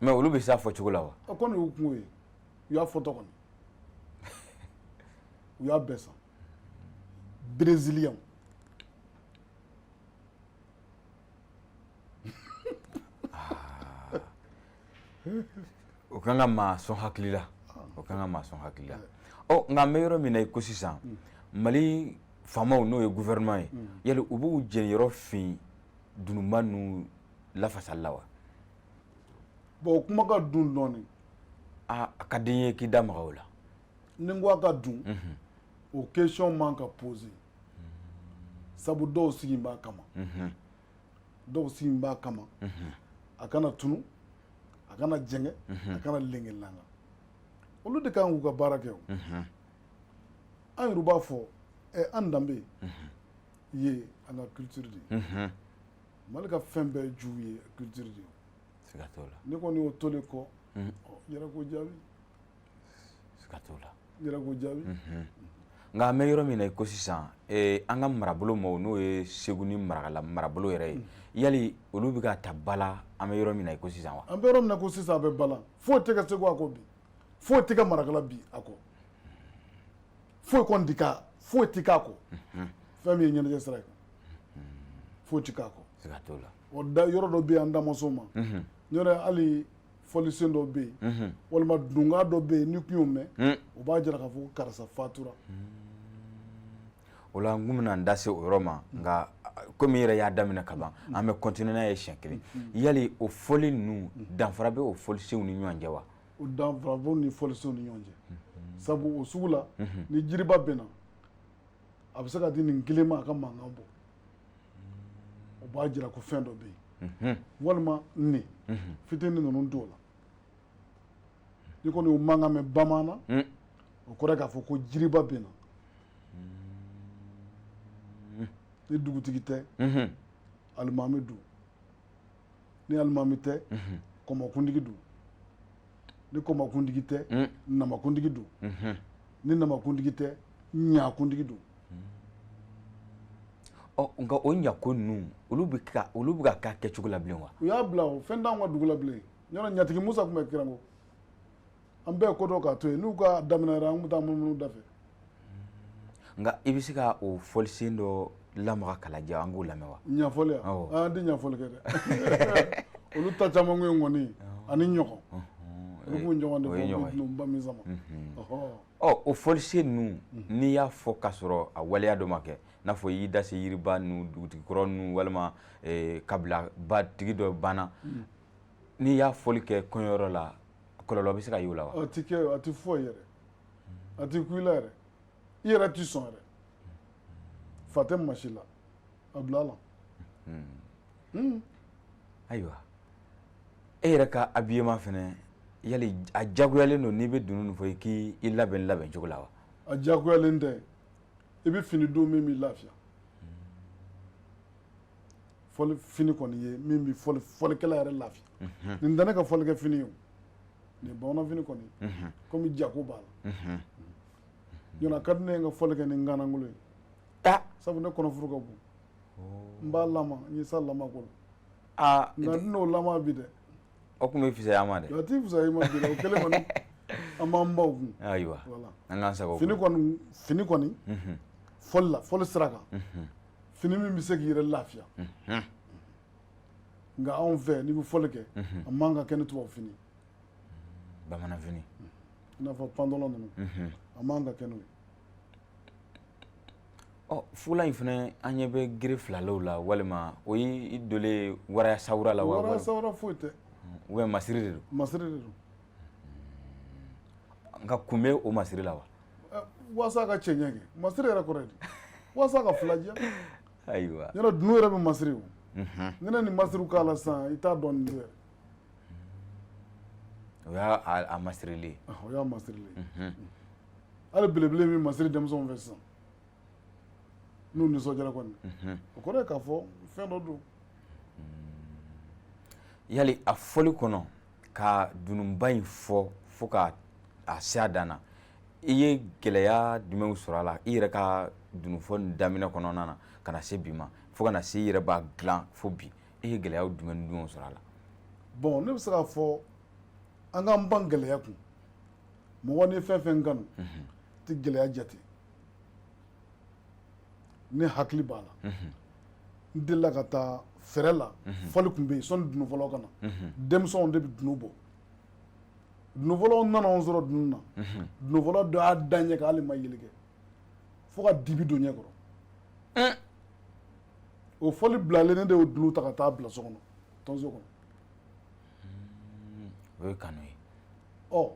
mais olu bɛ s'a fɔ cogo la wa o kɔni y'u kungo ye u y'a fɔtɔ kɔni u y'a bɛɛ san Brésilien o kan ka maa sɔn hakili la o kan ka maa sɔn hakili la nka an bɛ yɔrɔ min na i ko sisan Mali faamaw n'o ye gouvernement ye yali u b'u jɛniyɔrɔ fin dununba ninnu lafasali la wa bon o kuma ka dun dɔɔnin a ka di n ye k'i da maga o la ni n ko a ka dun o question man ka poser sabu dɔw sigi b'a kama dɔw sigi b'a kama a kana tunu a kana jɛngɛ a kana lengelanga olu de kan k'u ka baara kɛ o an yɛrɛ b'a fɔ an danbe ye an ka culture de ye Mali ka fɛn bɛɛ ju ye culture de ye siga t'o la ne kɔni y'o to de kɔ yɛrɛ ko jaabi siga t'o la yɛrɛ ko jaabi nka an bɛ yɔrɔ min na i ko sisan an ka marabolo maaw n'o ye Segu ni Marakala marabolo yɛrɛ ye yali olu bɛ ka ta ba la an bɛ yɔrɔ min na i ko sisan wa an bɛ yɔrɔ min na ko sisan a bɛ ba la foyi tɛ ka Segu a kɔ bi foyi tɛ ka Marakala bi a kɔ foyi kɔni tɛ ka foyi tɛ k'a kɔ fɛn min ye ɲɛnajɛ sira ye foyi tɛ k'a kɔ siga t'o la o da yɔrɔ dɔ bɛ yen an da ma s'o ma ɲɔrɛ hali fɔlisen dɔ bɛ yen walima dunga dɔ bɛ yen ni kun y'o mɛn o b'a jira k'a fɔ ko karisa fatura o la n kun bɛna n da se o yɔrɔ ma nka komi i yɛrɛ y'a daminɛ ka ban an bɛ continuer n'a ye siɲɛ kelen yali o fɔli ninnu danfara bɛ o fɔlisenw ni ɲɔgɔn cɛ wa o danfara b'o ni fɔlisenw ni ɲɔgɔn cɛ sabu o sugu la ni jiriba bɛnna a bɛ se ka di nin kelen ma a ka mankan bɔ o b'a jira ko fɛn dɔ bɛ yen walima ne fitinin ninnu t'o la ni kɔni o mankan mɛn bamanan na o kɔrɔ k'a fɔ ko jiriba bɛnna ni dugutigi tɛ alimami don ni alimami tɛ kɔmɔkuntigi don ni kɔmɔkuntigi tɛ namakuntigi don ni namakuntigi tɛ ɲakuntigi don nka o ɲako ninnu olu bɛ ka k'a kɛcogo la bilen wa u y'a bila o fɛn t'anw ka dugu la bilen ɲɔnɔ ɲatigi Musa tun bɛ Kirango an bɛɛ ko dɔ k'a to yen n'u ka daminɛra an bɛ taa munumunu da fɛ nka i bɛ se ka o fɔlisen dɔ lamaga k'a lajɛ an k'o lamɛn wa ɲɛfɔli an tɛ ɲɛfɔli kɛ dɛ olu ta caman kun ye ŋɔni ani ɲɔgɔn olu b'u ɲɔgɔn de fɔ dununba min sama o fɔlisen ninnu n'i y'a fɔ k'a sɔrɔ a waleya dɔ ma kɛ n'a fɔ i y'i da se yiriba ninnu dugutigi kɔrɔ ninnu walima kabila batigi dɔ banna n'i y'a fɔli kɛ kɔɲɔyɔrɔ la kɔlɔlɔ bɛ se ka y'o la wa a tɛ kɛ a tɛ fɔ yɛrɛ a tɛ ku i la yɛrɛ i yɛrɛ tɛ sɔn yɛrɛ fa tɛ masi la a bila la ayiwa e yɛrɛ ka habillement fɛnɛ yali a jagoyalen don n'i bɛ dunun fɔ i k'i labɛn cogo la wa a jagoyalen tɛ i bɛ fini don min b'i lafiya fɔli fini kɔni ye min bɛ fɔlikɛla yɛrɛ lafiya nin tɛ ne ka fɔlikɛ fini ye o nin bamanan fini kɔni komi jako b'a la ɲɔnɔ a ka di ne ye n ka fɔli kɛ ni n ganagolo ye sabu ne kɔnɔfuru ka bon n b'a lama n ye sa lama ko la nka n'o lama bi dɛ o tun bɛ fisaya ma dɛ a t'i fisaya i ma bi dɛ o kɛlen kɔni an b'an baw kun ayiwa an k'an sago fini kɔni fɔli la fɔli sira kan fini min bɛ se k'i yɛrɛ lafiya nka anw fɛ n'i bɛ fɔli kɛ a man ka kɛ ni tubabu fini bamanan fini i n'a fɔ pantalon ninnu a man ka kɛ n'o ye fula in fana an ɲɛ bɛ gere filalaw la walima o y'i dolen waraya sawura la wa waraya sawura foyi tɛ ou masiri de don masiri de don nka kun bɛ o masiri la wa walasa a ka cɛ ɲɛ kɛ masiri yɛrɛ kɔrɔ ye di walasa a ka fila diya ayiwa yɔrɔ dunu yɛrɛ bɛ masiri o ni ne ni masiriw k'a la sisan i t'a dɔn nin yɛrɛ o y'a masirilen o y'a masirilen hali belebele min masiri denmisɛnw fɛ sisan n'u nisɔndiyara kɔni o kɔrɔ ye k'a fɔ fɛn dɔ don yali a fɔli kɔnɔ ka dununba in fɔ fo ka a se a dan na i ye gɛlɛya jumɛnw sɔrɔ a la i yɛrɛ ka dununfɔ daminɛ kɔnɔna na ka na se bi ma fo ka na se i yɛrɛ b'a dilan fo bi e ye gɛlɛya jumɛn sɔrɔ a la bon ne bɛ se k'a fɔ an k'an ban gɛlɛya kun mɔgɔ ni fɛn fɛn kanu tɛ gɛlɛya jate ne hakili b'a la n delila ka taa fɛrɛ la fɔli tun bɛ yen sɔnni dunu fɔlɔ ka na denmisɛnw de bɛ dunu bɔ dunu fɔlɔw nana anw sɔrɔ dunu na dunu fɔlɔ dɔ y'a da ɲɛ kan hali ma yeli kɛ fo ka dibi don ɲɛ kɔrɔ o fɔli bilalen ne de y'o dunu ta ka taa bila so kɔnɔ tɔnso kɔnɔ o ye kanu ye ɔ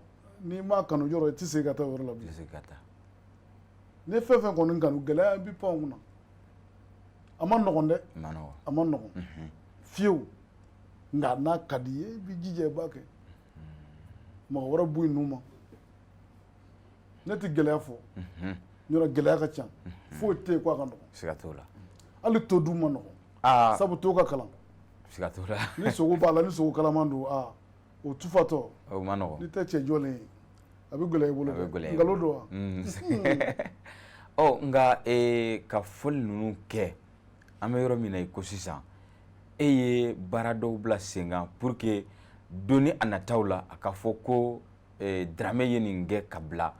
n'i m'a kanu yɔrɔ i tɛ se ka taa o yɔrɔ la bilen tɛ se ka taa ni fɛn fɛn kɔni kanu gɛlɛya bi pan kunna a ma nɔgɔn dɛ ma nɔgɔn a ma nɔgɔn fiyewu nka n'a ka di ye i b'i jija i b'a kɛ mɔgɔ wɛrɛ b'u nu ma ne tɛ gɛlɛya fɔ yɔrɔ gɛlɛya ka ca foyi tɛ yen ko a ka nɔgɔn siga t'o la hali to dun ma nɔgɔn sabu to ka kalan siga t'o la ni sogo b'a la ni sogo kalaman don o tufatɔ o ma nɔgɔn n'i tɛ cɛ jɔlen ye a bɛ gɛlɛya i bolo dɛ nkalon don wa nka ka fɔli ninnu kɛ an bɛ yɔrɔ min na i ko sisan e ye baara dɔw bila sen kan pour que doni a nataw la a ka fɔ ko Daramɛ ye nin kɛ ka bila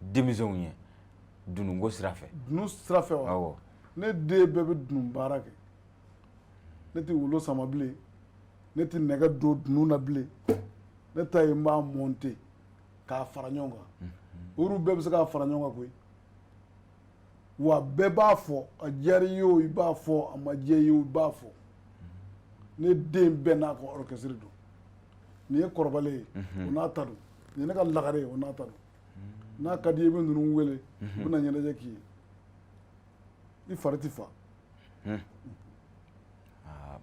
denmisɛnw ye dununko sira fɛ dunu sira fɛ wa ne den bɛɛ bɛ dunu baara kɛ ne tɛ wolo sama bilen ne tɛ nɛgɛ don dunu na bilen ne ta ye n b'a monter k'a fara ɲɔgɔn kan olu bɛɛ bɛ se k'a fara ɲɔgɔn kan koyi wa bɛɛ b'a fɔ a diyara i ye o i b'a fɔ a ma diya i ye o i b'a fɔ ne den bɛɛ n'a ka orchestre don nin ye kɔrɔbalen ye o n'a ta don nin ye ne ka lagare ye o n'a ta don n'a ka di i ye i bɛ ninnu wele u bɛ na ɲɛnajɛ k'i ye i fari tɛ fa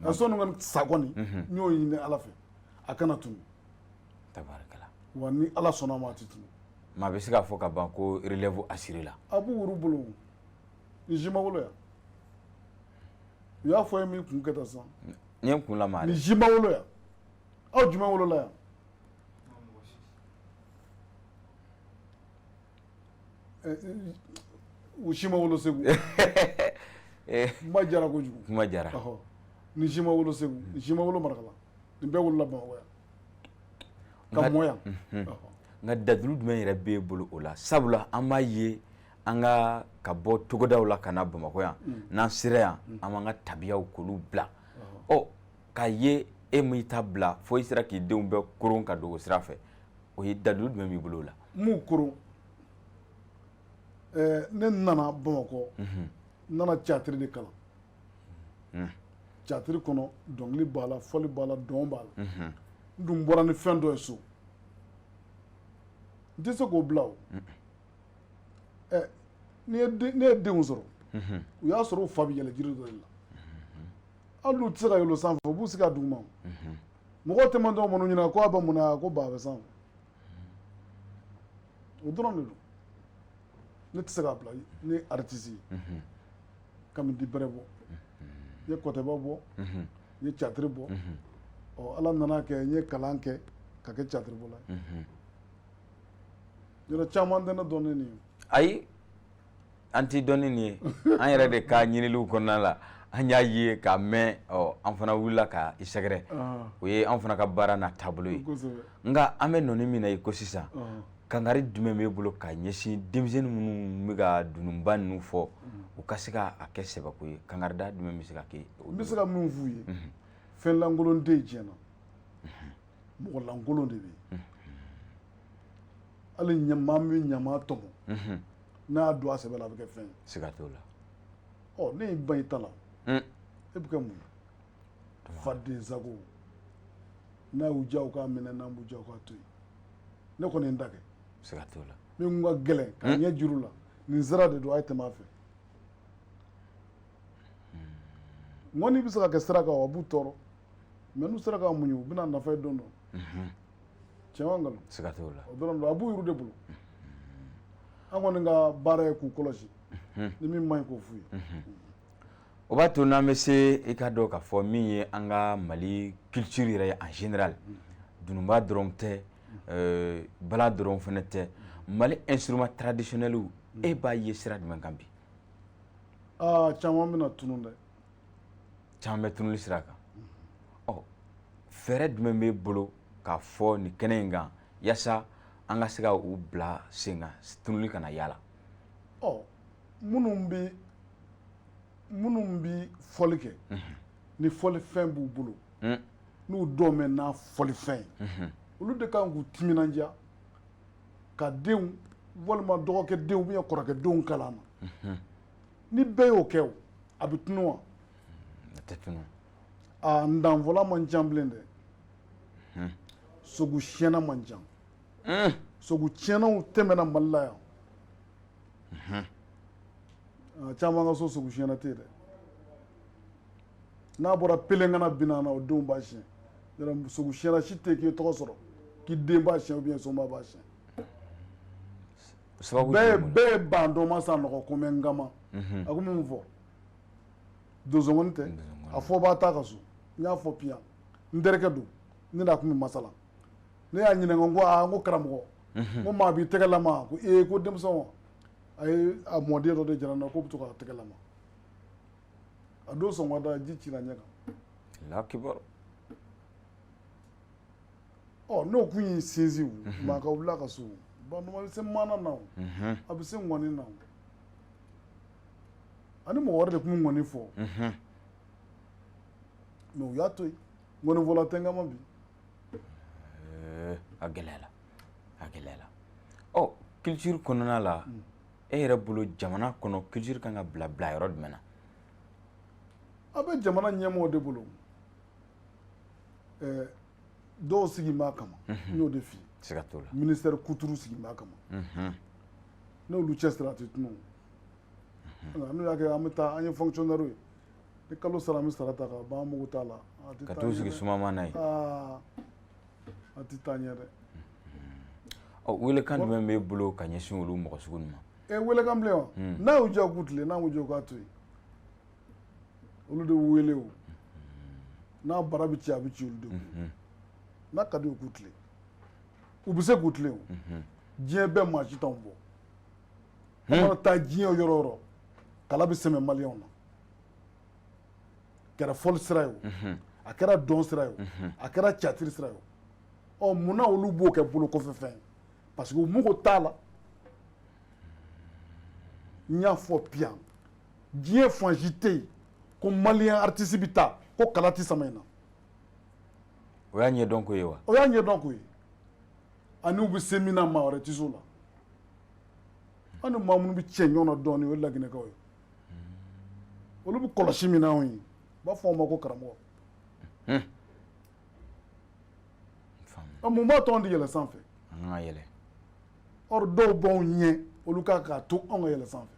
a sɔnni ka sa kɔni n y'o ɲini Ala fɛ a kana tunu tabarikala wa ni Ala sɔnna a ma a tɛ tunu maa bɛ se k'a fɔ ka ban ko relève assuré la a b'u wuru bolo ni ji ma wolo yan u y'a fɔ ye min kun kɛ tan sisan ni ye kun lamaga ni ji ma wolo yan aw jumɛn wolola yan u si ma wolo Segu kuma jara kojugu kuma jara ni si ma wolo Segu ni si ma wolo Marakala nin bɛɛ wolola Bamakɔ yan ka mɔ yan nka dadulu jumɛn yɛrɛ b'e bolo o la sabula an b'a ye an ka bɔ togodaw la ka na Bamakɔ yan n'an sera yan an b'an ka tabiyaw k'olu bila k'a ye e m'i ta bila fo i sera k'i denw bɛɛ koron ka don o sira fɛ o ye dadulu jumɛn b'i bolo o la m'u koron ne nana Bamakɔ n nana théâtre de kalan théâtre kɔnɔ dɔnkili b'a la fɔli b'a la dɔn b'a la n dun bɔra ni fɛn dɔ ye so n tɛ se k'o bila o ne ye denw sɔrɔ u y'a sɔrɔ u fa bɛ yɛlɛ jiri dɔ de la hali n'u tɛ se ka yɛlɛ sanfɛ u b'u sigi a duguma mɔgɔw tɛmɛ tɔ minnu ɲininka ko a bɛ mun na ko ba bɛ sanfɛ o dɔrɔn de don ne tɛ se k'a bila ne ye artiste ye Kamidi Bɛrɛ bɔ n ye Kɔtɛba bɔ n ye théâtre bɔ Ala nana kɛ n ye kalan kɛ ka kɛ théâtre bɔla ye yɔrɔ caman tɛ ne dɔn ne nin ye ayi an t'i dɔn ni nin ye an yɛrɛ de ka ɲiniliw kɔnɔna la an y'a ye k'a mɛn an fana wulila ka i sɛgɛrɛ o ye an fana ka baara n'a taabolo ye nka an bɛ nɔni min na i ko sisan kangari jumɛn b'e bolo ka ɲɛsin denmisɛnnin minnu bɛ ka dununba ninnu fɔ u ka se k'a kɛ sɛbɛko ye kangarida jumɛn bɛ se ka kɛ n bɛ se ka min f'u ye fɛn lankolon tɛ yen diɲɛ na mɔgɔ lankolon de bɛ yen hali maa min bɛ ɲaman tɔmɔ n'a y'a don a sɛbɛ la a bɛ kɛ fɛn ye siga t'o la ne y'i ban i ta la e bɛ kɛ mun ye faden sago n'a y'u diya u k'a minɛ n'an b'u diya u k'a to yen ne kɔni ye n ta kɛ siga t'o la min ka gɛlɛn ka ɲɛ juru la nin sira de don a ye tɛmɛ a fɛ ŋɔni bɛ se ka kɛ sira kan a b'u tɔɔrɔ mɛ n'u sera k'a muɲu u bɛna nafa ye don dɔ tiɲɛ wa nkalon siga t'o la o dɔrɔn don a b'u yɛrɛ de bolo an kɔni ka baara ye k'u kɔlɔsi ni min man ɲi k'o f'u ye o b'a to n'an bɛ se i ka dɔn k'a fɔ min ye an ka Mali culture yɛrɛ ye en général dununba dɔrɔn tɛ bala dɔrɔn fana tɛ Mali instrument traditionnels e b'a ye sira jumɛn kan bi caman bɛna tunu dɛ caman bɛ tunuli sira kan fɛɛrɛ jumɛn b'e bolo k'a fɔ ni kɛnɛ in kan yasa an ka se ka u bila sen kan tunuli kana yala. Minnu bi fɔli kɛ ni fɔlifɛn b'u bolo n'u dɔw mɛn n'a fɔlifɛn ye olu de kan k'u timinanja ka denw walima dɔgɔkɛdenw ou bien kɔrɔkɛdenw kalan na ni bɛɛ y'o kɛ a bɛ tunu wa? A tɛ tunu. Ndanfɔla man ca bilen dɛ sogo siyɛnna man ca sogo tiɲɛnaw tɛmɛna Mali la yan caman ka so sogo siyɛnna tɛ yen dɛ n'a bɔra pelengana binana o denw b'a siyɛn sogo siyɛnna si tɛ k'i tɔgɔ sɔrɔ k'i den b'a siyɛn ou bien soma b'a siyɛn bɛɛ ye bandɔ ma sa nɔgɔ ko mɛ n gama a ko mun fɔ donsɔngɔnin tɛ a fɔ b'a ta ka so n y'a fɔ piyan n terikɛ don ne n'a kun bɛ masala ne y'a ɲininka n ko karamɔgɔ n ko maa b'i tɛgɛ lama ko ko denmisɛnw a ye a mɔden dɔ de jara n na k'o bɛ to k'a tɛgɛ lama a don sɔgɔmada ji cira ɲɛ kan. Lakibaru. N'o kun y'i sinsin maa ka wuli a ka so banduma bɛ se maana na a bɛ se ŋɔni na ani mɔgɔ wɛrɛ de kun bɛ ŋɔni fɔ mais u y'a to yen ŋɔnifɔla tɛ n kama bi. A gɛlɛyala culture kɔnɔna la e yɛrɛ bolo jamana kɔnɔ culture kan ka bila yɔrɔ jumɛn na? A bɛ jamana ɲɛmɔgɔw de bolo dɔw sigi b'a kama n y'o de f'i ye. Siga t'o la. Ministère kuturu sigi b'a kama n'olu cɛsira a tɛ tunu n'u y'a kɛ an bɛ taa an ye fonctionnaire ye ni kalo sara an bɛ sara ta ka ban an mago t'a la ka t'u sigi sumama n'a ye. A tɛ taa ɲɛ dɛ. Welekan jumɛn b'e bolo ka ɲɛsin olu mɔgɔ sugu ninnu ma? Welekan bilen wa n'a y'u diya k'u tilen n'a m'u diya k'a to yen olu de wele o n'a bara bɛ ci a bɛ ci olu de kun n'a ka di u k'u tilen u bɛ se k'u tilen o diɲɛ bɛɛ maa si t'anw bɔ an mana taa diɲɛ yɔrɔ o yɔrɔ kala bɛ sɛmɛ maliyɛnw na a kɛra fɔli sira ye o a kɛra dɔn sira ye o a kɛra catiri sira ye o munna olu b'o kɛ bolo kɔfɛ fɛn ye parce que u mugu t'a la n y'a fɔ piyan diɲɛ fan si tɛ yen ko maliyɛn artiste bɛ taa ko kala tɛ sama in na. O y'a ɲɛdɔn ko ye wa? O y'a ɲɛdɔn ko ye ani u bɛ se min na maa wɛrɛ tɛ se o la an ni maa minnu bɛ cɛ ɲɔgɔn na dɔɔnin o ye laginɛkaw ye olu bɛ kɔlɔsi min na anw ye u b'a fɔ anw ma ko karamɔgɔ mun b'a to anw tɛ yɛlɛ sanfɛ? An ka yɛlɛ. Dɔw b'anw ɲɛ olu k'a to anw ka yɛlɛ sanfɛ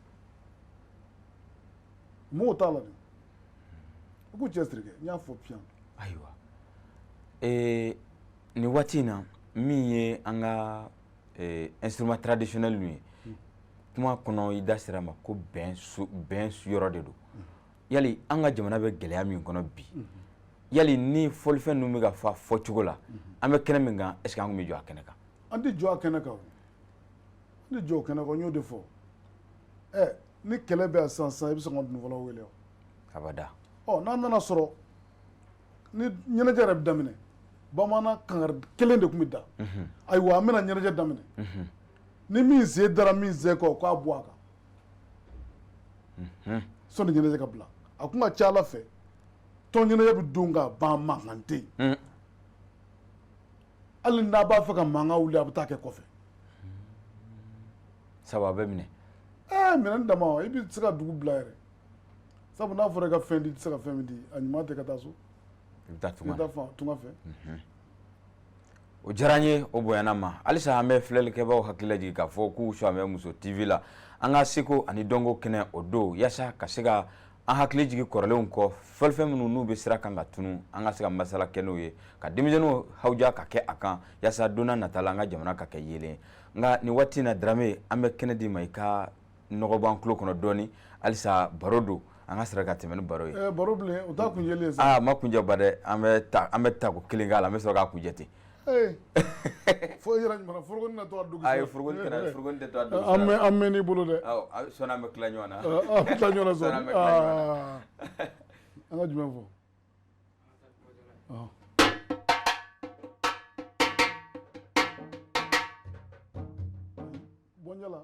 mɔgɔw t'a la dɛ u k'u cɛsiri kɛ n y'a fɔ piyan. Ayiwa nin waati in na min ye an ka instrument traditionnel ye kuma kɔnɔ i da sera ma ko bɛn yɔrɔ de don yali an ka jamana bɛ gɛlɛya min kɔnɔ bi yali ni fɔlifɛn ninnu bɛ ka fa fɔcogo la an bɛ kɛnɛ min kan est ce que an kun bɛ jɔ a kɛnɛ kan? An tɛ jɔ a kɛnɛ kan an tɛ jɔ a kɛnɛ kan n y'o de fɔ ni kɛlɛ bɛ yan sisan i bɛ sɔn ka dunufɔlaw wele wa? Abada. N'an nana sɔrɔ ni ɲɛnajɛ yɛrɛ bɛ daminɛ bamanan kangari kelen de tun bɛ da ayiwa an bɛna ɲɛnajɛ daminɛ ni min sen dara min sen kɔ k'a bɔ a kan sɔnni ɲɛnajɛ ka bila a kun ka ca Ala fɛ tɔn ɲɛnajɛ bɛ don ka ban mankan tɛ yen hali n'a b'a fɛ ka mankan wuli a bɛ taa kɛ kɔfɛ. Sabu a bɛ minɛ. Minɛni dama i bɛ se ka dugu bila yɛrɛ sabu n'a fɔra i ka fɛn di i tɛ se ka fɛn min di a ɲuman tɛ ka taa so. I bɛ taa tunga fɛ. O diyara an ye o bonyana ma halisa an bɛ filɛlikɛbaaw hakili lajigin k'a fɔ k'u sɔn an bɛ Muso TV la an ka seko ani dɔnko kɛnɛ o don yaasa ka se ka an hakili jigin kɔrɔlenw kɔ fɛn minnu n'u bɛ sira kan ka tunu an ka se ka masala kɛ n'o ye ka denmisɛnninw hawuja ka kɛ a kan yaasa don n'a nata la an ka jamana ka kɛ yeelen nka nin waati in na Darame an bɛ kɛnɛ di ma i ka nɔgɔ b'an tulo kɔnɔ dɔɔnin halisa baro don an ka sira ka tɛmɛ ni baro ye. Baro bilen o t'a kunjɛlen sa. Ma kunjɛba dɛ an bɛ ta ko kelen k'a la an bɛ sɔrɔ k'a kunjɛ ten. Fo yɛrɛ ɲuman forogoni na to a dugu. Ayi forogoni tɛ to a dugu. An mɛ n'i bolo dɛ. Sɔnni an bɛ tila ɲɔgɔn na. An bɛ tila ɲɔgɔn na sɔn. An ka jumɛn fɔ. ɲala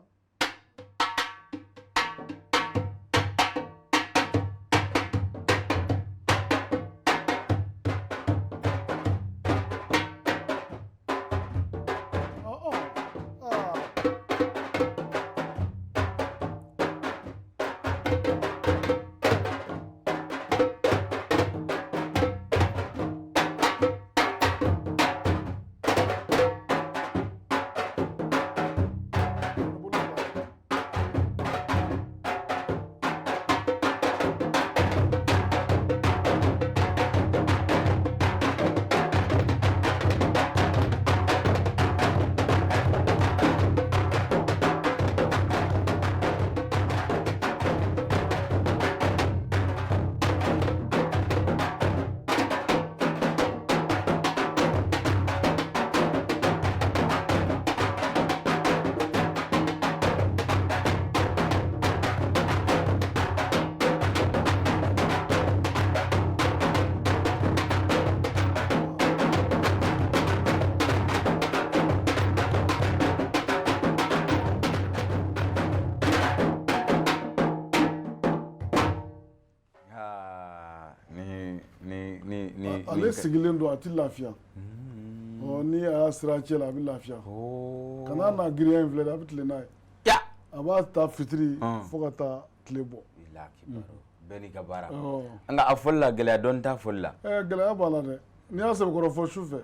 ale sigilen don a tɛ lafiya ni a y'a sira cɛ la a bɛ lafiya kana n'a giriya in filɛ a bɛ tile n'a ye a b'a ta fitiri fo ka taa tile bɔ bɛɛ n'i ka baara nka a fɔli la gɛlɛya dɔɔni t'a fɔli la gɛlɛya b'a la dɛ n'i y'a sɛbɛkɔrɔ fɔ su fɛ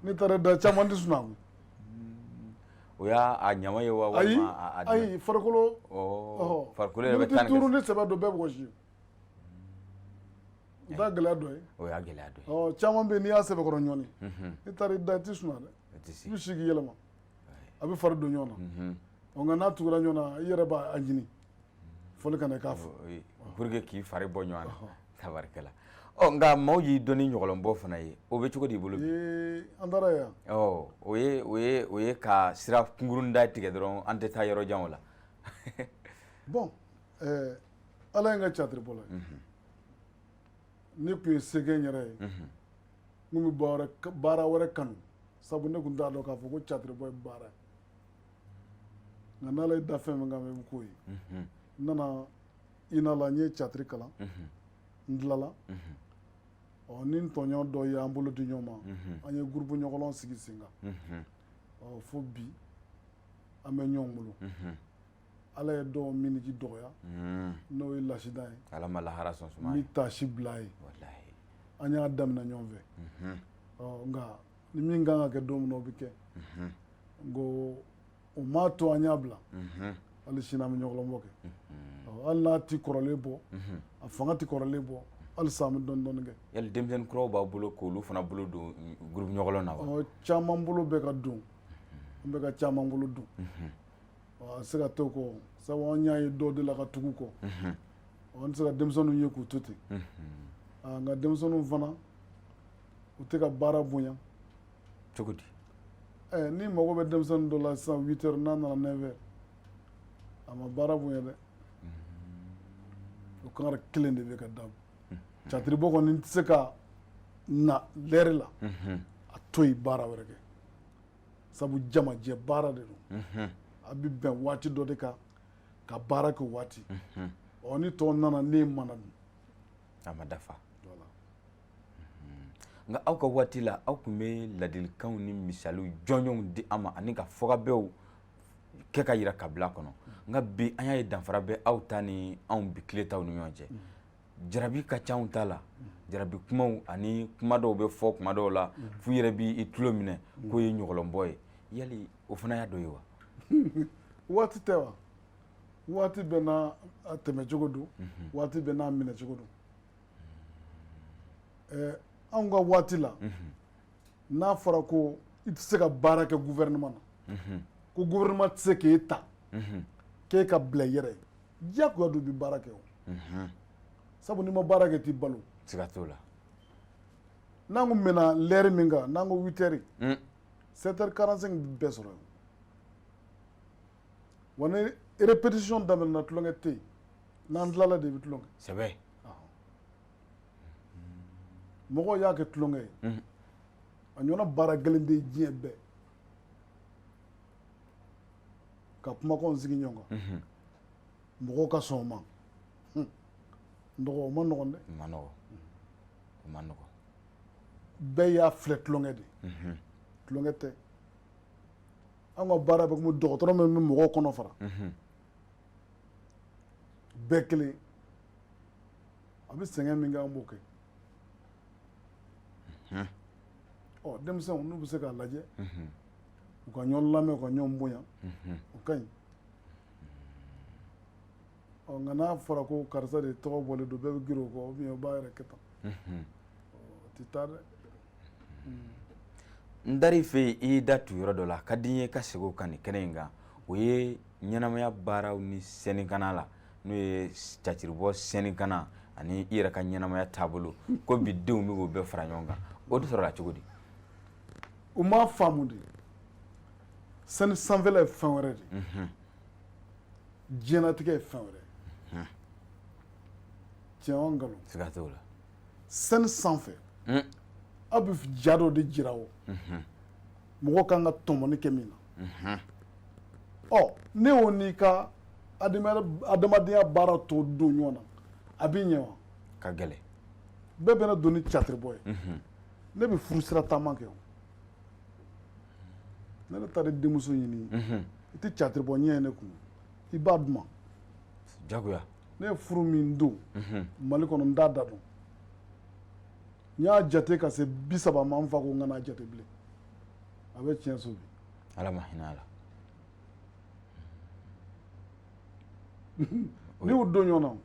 n'i taara da caman tɛ sɔn a ma o y'a ɲama ye wa walima ayi farikolo yɛrɛ bɛ taa ni duuru ni sɛbɛ don bɛɛ bɛ wɔsi o t'a gɛlɛya dɔ ye o y'a gɛlɛya dɔ ye caman bɛ yen n'i y'a sɛbɛkɔrɔ ɲɔni n'i taara i da i tɛ sɔn a dɛ i bɛ sigi yɛlɛma a bɛ fari don ɲɔgɔn na nka n'a tugura ɲɔgɔn na i yɛrɛ b'a ɲini fɔli kana i k'a fɔ pour que k'i fari bɔ ɲɔgɔn na tabarikɛla nka maaw y'i dɔn ni ɲɔgɔlɔnbɔ fana ye o bɛ cogo di i bolo bi an taara yan o ye ka sira kunkurun da tigɛ dɔrɔn an tɛ taa yɔrɔ jan o la bon ala ye n ka catiri bɔla ye ne tun ye sɛgɛ yɛrɛ ye mun bɛ baara wɛrɛ kanu sabu ne tun t'a dɔn k'a fɔ ko catiri bɔ ye baara ye nka n'ala ye da fɛn min kan mɛ i bɛ k'o ye n nana INA la n ye catiri kalan n tilala ni n tɔɲɔgɔn dɔ ye an bolo di ɲɔgɔn ma an ye groupe ɲɔgɔnlɔn sigi sen kan fo bi an bɛ ɲɔgɔn bolo ala ye dɔw miniji dɔgɔya n'o ye lasida ye ala ma lahara sɔn suma ni tasi bila ye an y'a daminɛ ɲɔgɔn fɛ nka ni min kan ka kɛ don min na o bɛ kɛ ngo o m'a to an y'a bila hali sini an bɛ ɲɔgɔnlɔnbɔ kɛ hali n'a ti kɔrɔlen bɔ a fanga ti kɔrɔlen bɔ hali sisan an bɛ dɔɔnin dɔɔnin kɛ yali denmisɛnnin kuraw b'a bolo k'olu fana bolo don groupe ɲɔgɔnlɔn na wa caman bolo bɛ ka don an bɛ ka caman bolo don a se ka to kɔ sabu an y'a ye dɔw de la ka tugu kɔ an tɛ se ka denmisɛnninw ye k'u to ten nka denmisɛnninw fana u tɛ ka baara bonya cogo di ni mago bɛ denmisɛnnin dɔ la sisan 8 heures n'a nana 9 heures a ma baara bonya dɛ o kan kelen de bɛ ka d'a ma catiri bɔ kɔni tɛ se ka na lɛri la a to yen baara wɛrɛ kɛ sabu jamajɛ baara de don a bɛ bɛn waati dɔ de kan ka baara kɛ waati ni tɔw nana ne mana dun a ma dafa nka aw ka waati la aw tun bɛ ladilikanw ni misaliw jɔnjɔnw di an ma ani ka fɔkabɛw kɛ ka yira kabila kɔnɔ nka bi an y'a ye danfara bɛ aw ta ni anw bi tile taw ni ɲɔgɔn cɛ jarabi ka ca anw ta la jarabi kumaw ani kuma dɔw bɛ fɔ kuma dɔw la f'u yɛrɛ b'i tulo minɛ k'o ye ɲɔgɔlɔnbɔ ye yali o fana y'a dɔ ye wa waati tɛ wa waati bɛ n'a tɛmɛ cogo don waati bɛ n'a minɛ cogo don anw ka waati la n'a fɔra ko i tɛ se ka baara kɛ gouvernement na ko gouvernement tɛ se k'e ta k'e ka bila i yɛrɛ ye diyagoya don i bɛ baara kɛ o sabu n'i ma baara kɛ t'i balo siga t'o la n'an ko mɛnna lɛri min kan n'an ko 8 heures 7h45 bɛɛ sɔrɔ yen wa ni répétition daminɛna tulonkɛ tɛ yen n'an tilala de i bɛ tulonkɛ sɛbɛ mɔgɔw y'a kɛ tulonkɛ ye a ɲɔgɔnna baara gɛlɛn de ye diɲɛ bɛɛ ka kumakanw sigi ɲɔgɔn kan mɔgɔw ka sɔn o ma o ma nɔgɔn dɛ. O ma nɔgɔn. bɛɛ y'a filɛ tulonkɛ de tulonkɛ tɛ an ka baara bɛ komi dɔgɔtɔrɔ min bɛ mɔgɔw kɔnɔ fara bɛɛ kelen a bɛ sɛgɛn min kɛ an b'o kɛ denmisɛnw n'u bɛ se k'a lajɛ u ka ɲɔgɔn lamɛn u ka ɲɔgɔn bonya o ka ɲi nka n'a fɔra ko karisa de tɔgɔ bɔlen don bɛɛ bɛ girin o kɔ ou bien o b'a yɛrɛ kɛ tan o tɛ taa dɛ. n dar'i fɛ yen i y'i da tu yɔrɔ dɔ la ka di n ye ka segin o kan nin kɛnɛ in kan o ye ɲɛnamaya baaraw ni sɛnnikana la n'o ye caciribɔ sɛnnikana ani i yɛrɛ ka ɲɛnamaya taabolo ko bi denw bɛ k'o bɛɛ fara ɲɔgɔn kan o de sɔrɔla cogo di. u m'a faamu de sani sanfɛla ye fɛn wɛrɛ de diɲɛlatigɛ ye fɛn wɛrɛ tiɲɛ o nkalon siga t'o la sani sanfɛ aw bɛ ja dɔ de jira o mɔgɔ kan ka tɔmɔni kɛ min na ne y'o n'i ka adamadenya baara tɔ don ɲɔgɔn na a b'i ɲɛ wa. ka gɛlɛn. bɛɛ bɛna don ni catiribɔ ye ne bɛ furusira taama kɛ o ne ne taara denmuso ɲini i tɛ catiribɔ ɲɛ ye ne kun i b'a duma jagoya ne ye furu min don mali kɔnɔ n t'a da dɔn n y'a jate ka se 30 ma n fa ko n kana jate bilen a bɛ tiɲɛ so bi ala ma hinɛ a la ni y'u don ɲɔgɔn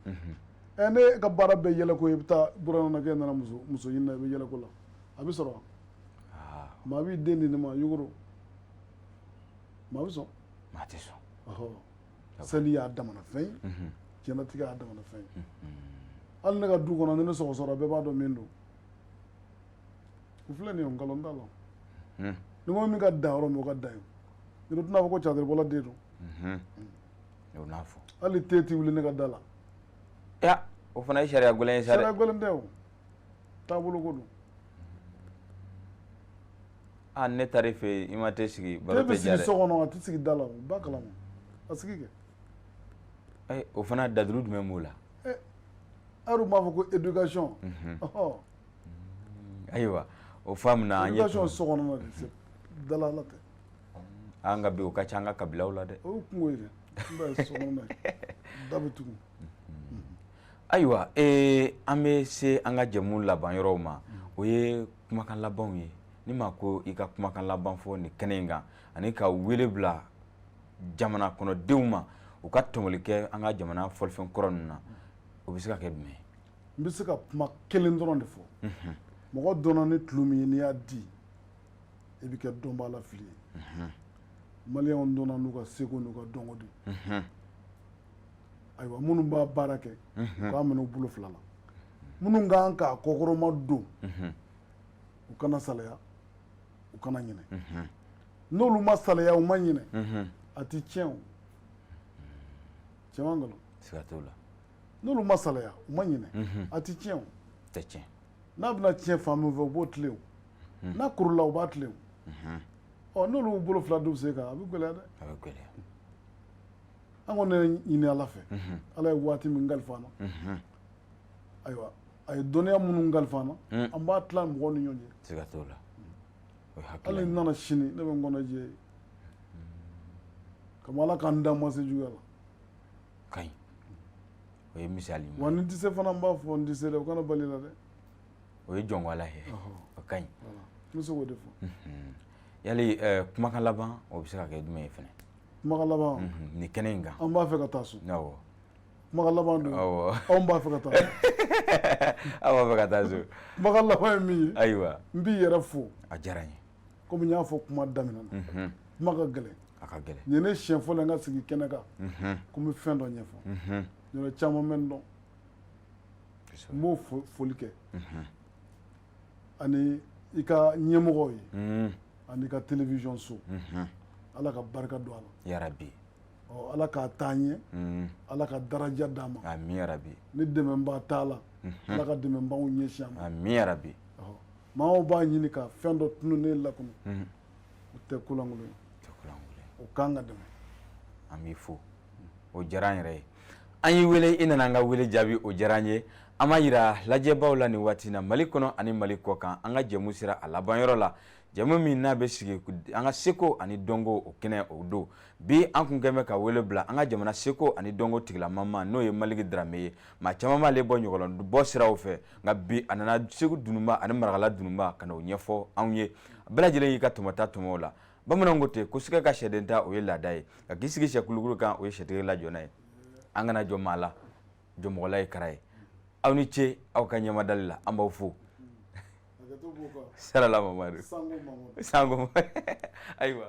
na ne ka baara bɛɛ yɛlɛko ye i bɛ taa buranana kɛ nana muso ɲini na i bɛ yɛlɛko la a bɛ sɔrɔ maa b'i den di ne ma yogoro maa bɛ sɔn maa tɛ sɔn seli y'a damana fɛn ye diɲɛlatigɛ y'a damana fɛn ye hali ne ka du kɔnɔ ni ne sɔgɔsɔgɔra bɛɛ b'a dɔn min don u filɛ nin ye nkalon t'a la ni ko min ka dan yɔrɔ min o ka dan ye ni tɛna fɔ ko catiribɔla den don o n'a fɔ hali te ti wuli ne ka da la o fana ye sariya gɛlɛn ye sa dɛ sariya gɛlɛn tɛ o taabolo ko don ne taar'i fɛ yen i ma tɛ sigi baro tɛ ja dɛ e bɛ sigi so kɔnɔ a tɛ sigi da la o ba kalama a sigi kɛ o fana dadulu jumɛn b'o la hali u b'a fɔ ko éducation ayiwa o faamu na an ye éducation so kɔnɔ de dala la tɛ an ka bi o ka ca an ka kabilaw la dɛ o ye kungo ye dɛ n bɛ so kɔnɔ da bɛ tugun ayiwa an bɛ se an ka jɛmu laban yɔrɔw ma o ye kumakan labanw ye ni ma ko i ka kumakan laban fɔ nin kɛnɛ in kan ani ka wele bila jamana kɔnɔdenw ma u ka tɔmɔli kɛ an ka jamana fɔlifɛn kɔrɔ ninnu na o bɛ se ka kɛ jumɛn ye. n bɛ se ka kuma kelen dɔrɔn de fɔ mɔgɔ dɔnna ni tulo min ye n'i y'a di i bɛ kɛ dɔnbaala fili ye maliyɛnw dɔnna n'u ka seko n'u ka dɔnko de ayiwa minnu b'a baara kɛ u k'a minɛ u bolo fila la minnu kan k'a kɔkɔrɔma don u kana salaya u kana ɲinɛ n'olu ma salaya u ma ɲinɛ a ti tiɲɛ o cɛman nkalon siga t'o la n'olu ma salaya u ma ɲinɛ a ti tiɲɛ o tɛ tiɲɛ n'a bɛna tiɲɛ fan min fɛ u b'o tilen o n'a kurula u b'a tilen o n'olu y'u bolo fila d'u sen kan a bɛ gɛlɛya dɛ a bɛ gɛlɛya an kɔni ye ɲini ala fɛ ala ye waati min kalifa an na ayiwa a ye dɔnniya minnu kalifa an na an b'a tila mɔgɔw ni ɲɔgɔn cɛ siga t'o la o ye hakilina hali n nana sini ne bɛ n kɔnɔ jɛ kama ala k'an dan ma se juguya la ka ɲi o ye misali ɲuman ye wa ni n tɛ se fana n b'a fɔ n tɛ se dɛ o kana bali la dɛ o ye jɔnwala ye o ka ɲi n bɛ se k'o de fɔ yali kumakan laban o bɛ se ka kɛ jumɛn ye fɛnɛ kumakan laban nin kɛnɛ in kan an b'a fɛ ka taa so awɔ kumakan laban don anw b'a fɛ ka taa so aw b'a fɛ ka taa so kumakan laban ye min ye ayiwa n b'i yɛrɛ fo a diyara n ye komi n y'a fɔ kuma daminɛ na kuma ka gɛlɛn a ka gɛlɛn nin ye ne siɲɛ fɔlɔ ye n ka sigi kɛnɛ kan ko n bɛ fɛn dɔ ɲɛfɔ yɔrɔ caman bɛ n dɔn n b'o foli kɛ ani i ka ɲɛmɔgɔw ye ani ka télévision so ala ka barika don a la yarabi ala k'a taa ɲɛ ala ka daraja d'a ma amin yarabi ni dɛmɛbaa t'a la ala ka dɛmɛbaaw ɲɛsin a ma amin yarabi maaw b'a ɲini ka fɛn dɔ tunu ne la kɔnɔ o tɛ kulankolon ye o kan ka dɛmɛ an b'i fo o diyara an yɛrɛ ye an y'i wele i nana an ka wele jaabi o diyara an ye an ma yira lajɛbaw la nin waati in na Mali kɔnɔ ani Mali kɔ kan an ka jɛmu sera a labanyɔrɔ la jɛmu min n'a bɛ sigi an ka seko ani dɔnko o kɛnɛ o don bi an kun kɛn bɛ ka wele bila an ka jamana seko ani dɔnko tigilamama n'o ye Maliki Darame ye maa caman b'ale bɔ ɲɔgɔlɔn bɔ siraw fɛ nka bi a nana Segu Dununba ani Marakala Dununba ka n'o ɲɛfɔ anw ye bɛɛ lajɛlen y'i ka tɔmɔta tɔmɔ o la bamananw ko ten ko sɛgɛ ka sɛden ta o ye laada ye ka k'i sigi sɛ kulukulu kan o ye sɛtigi lajɔna ye an kana jɔ maa la jɔmɔgɔla ye kara ye aw ni ce aw ka ɲɛmadali la an b'aw fo Sarala Mamadu Sango ayiwa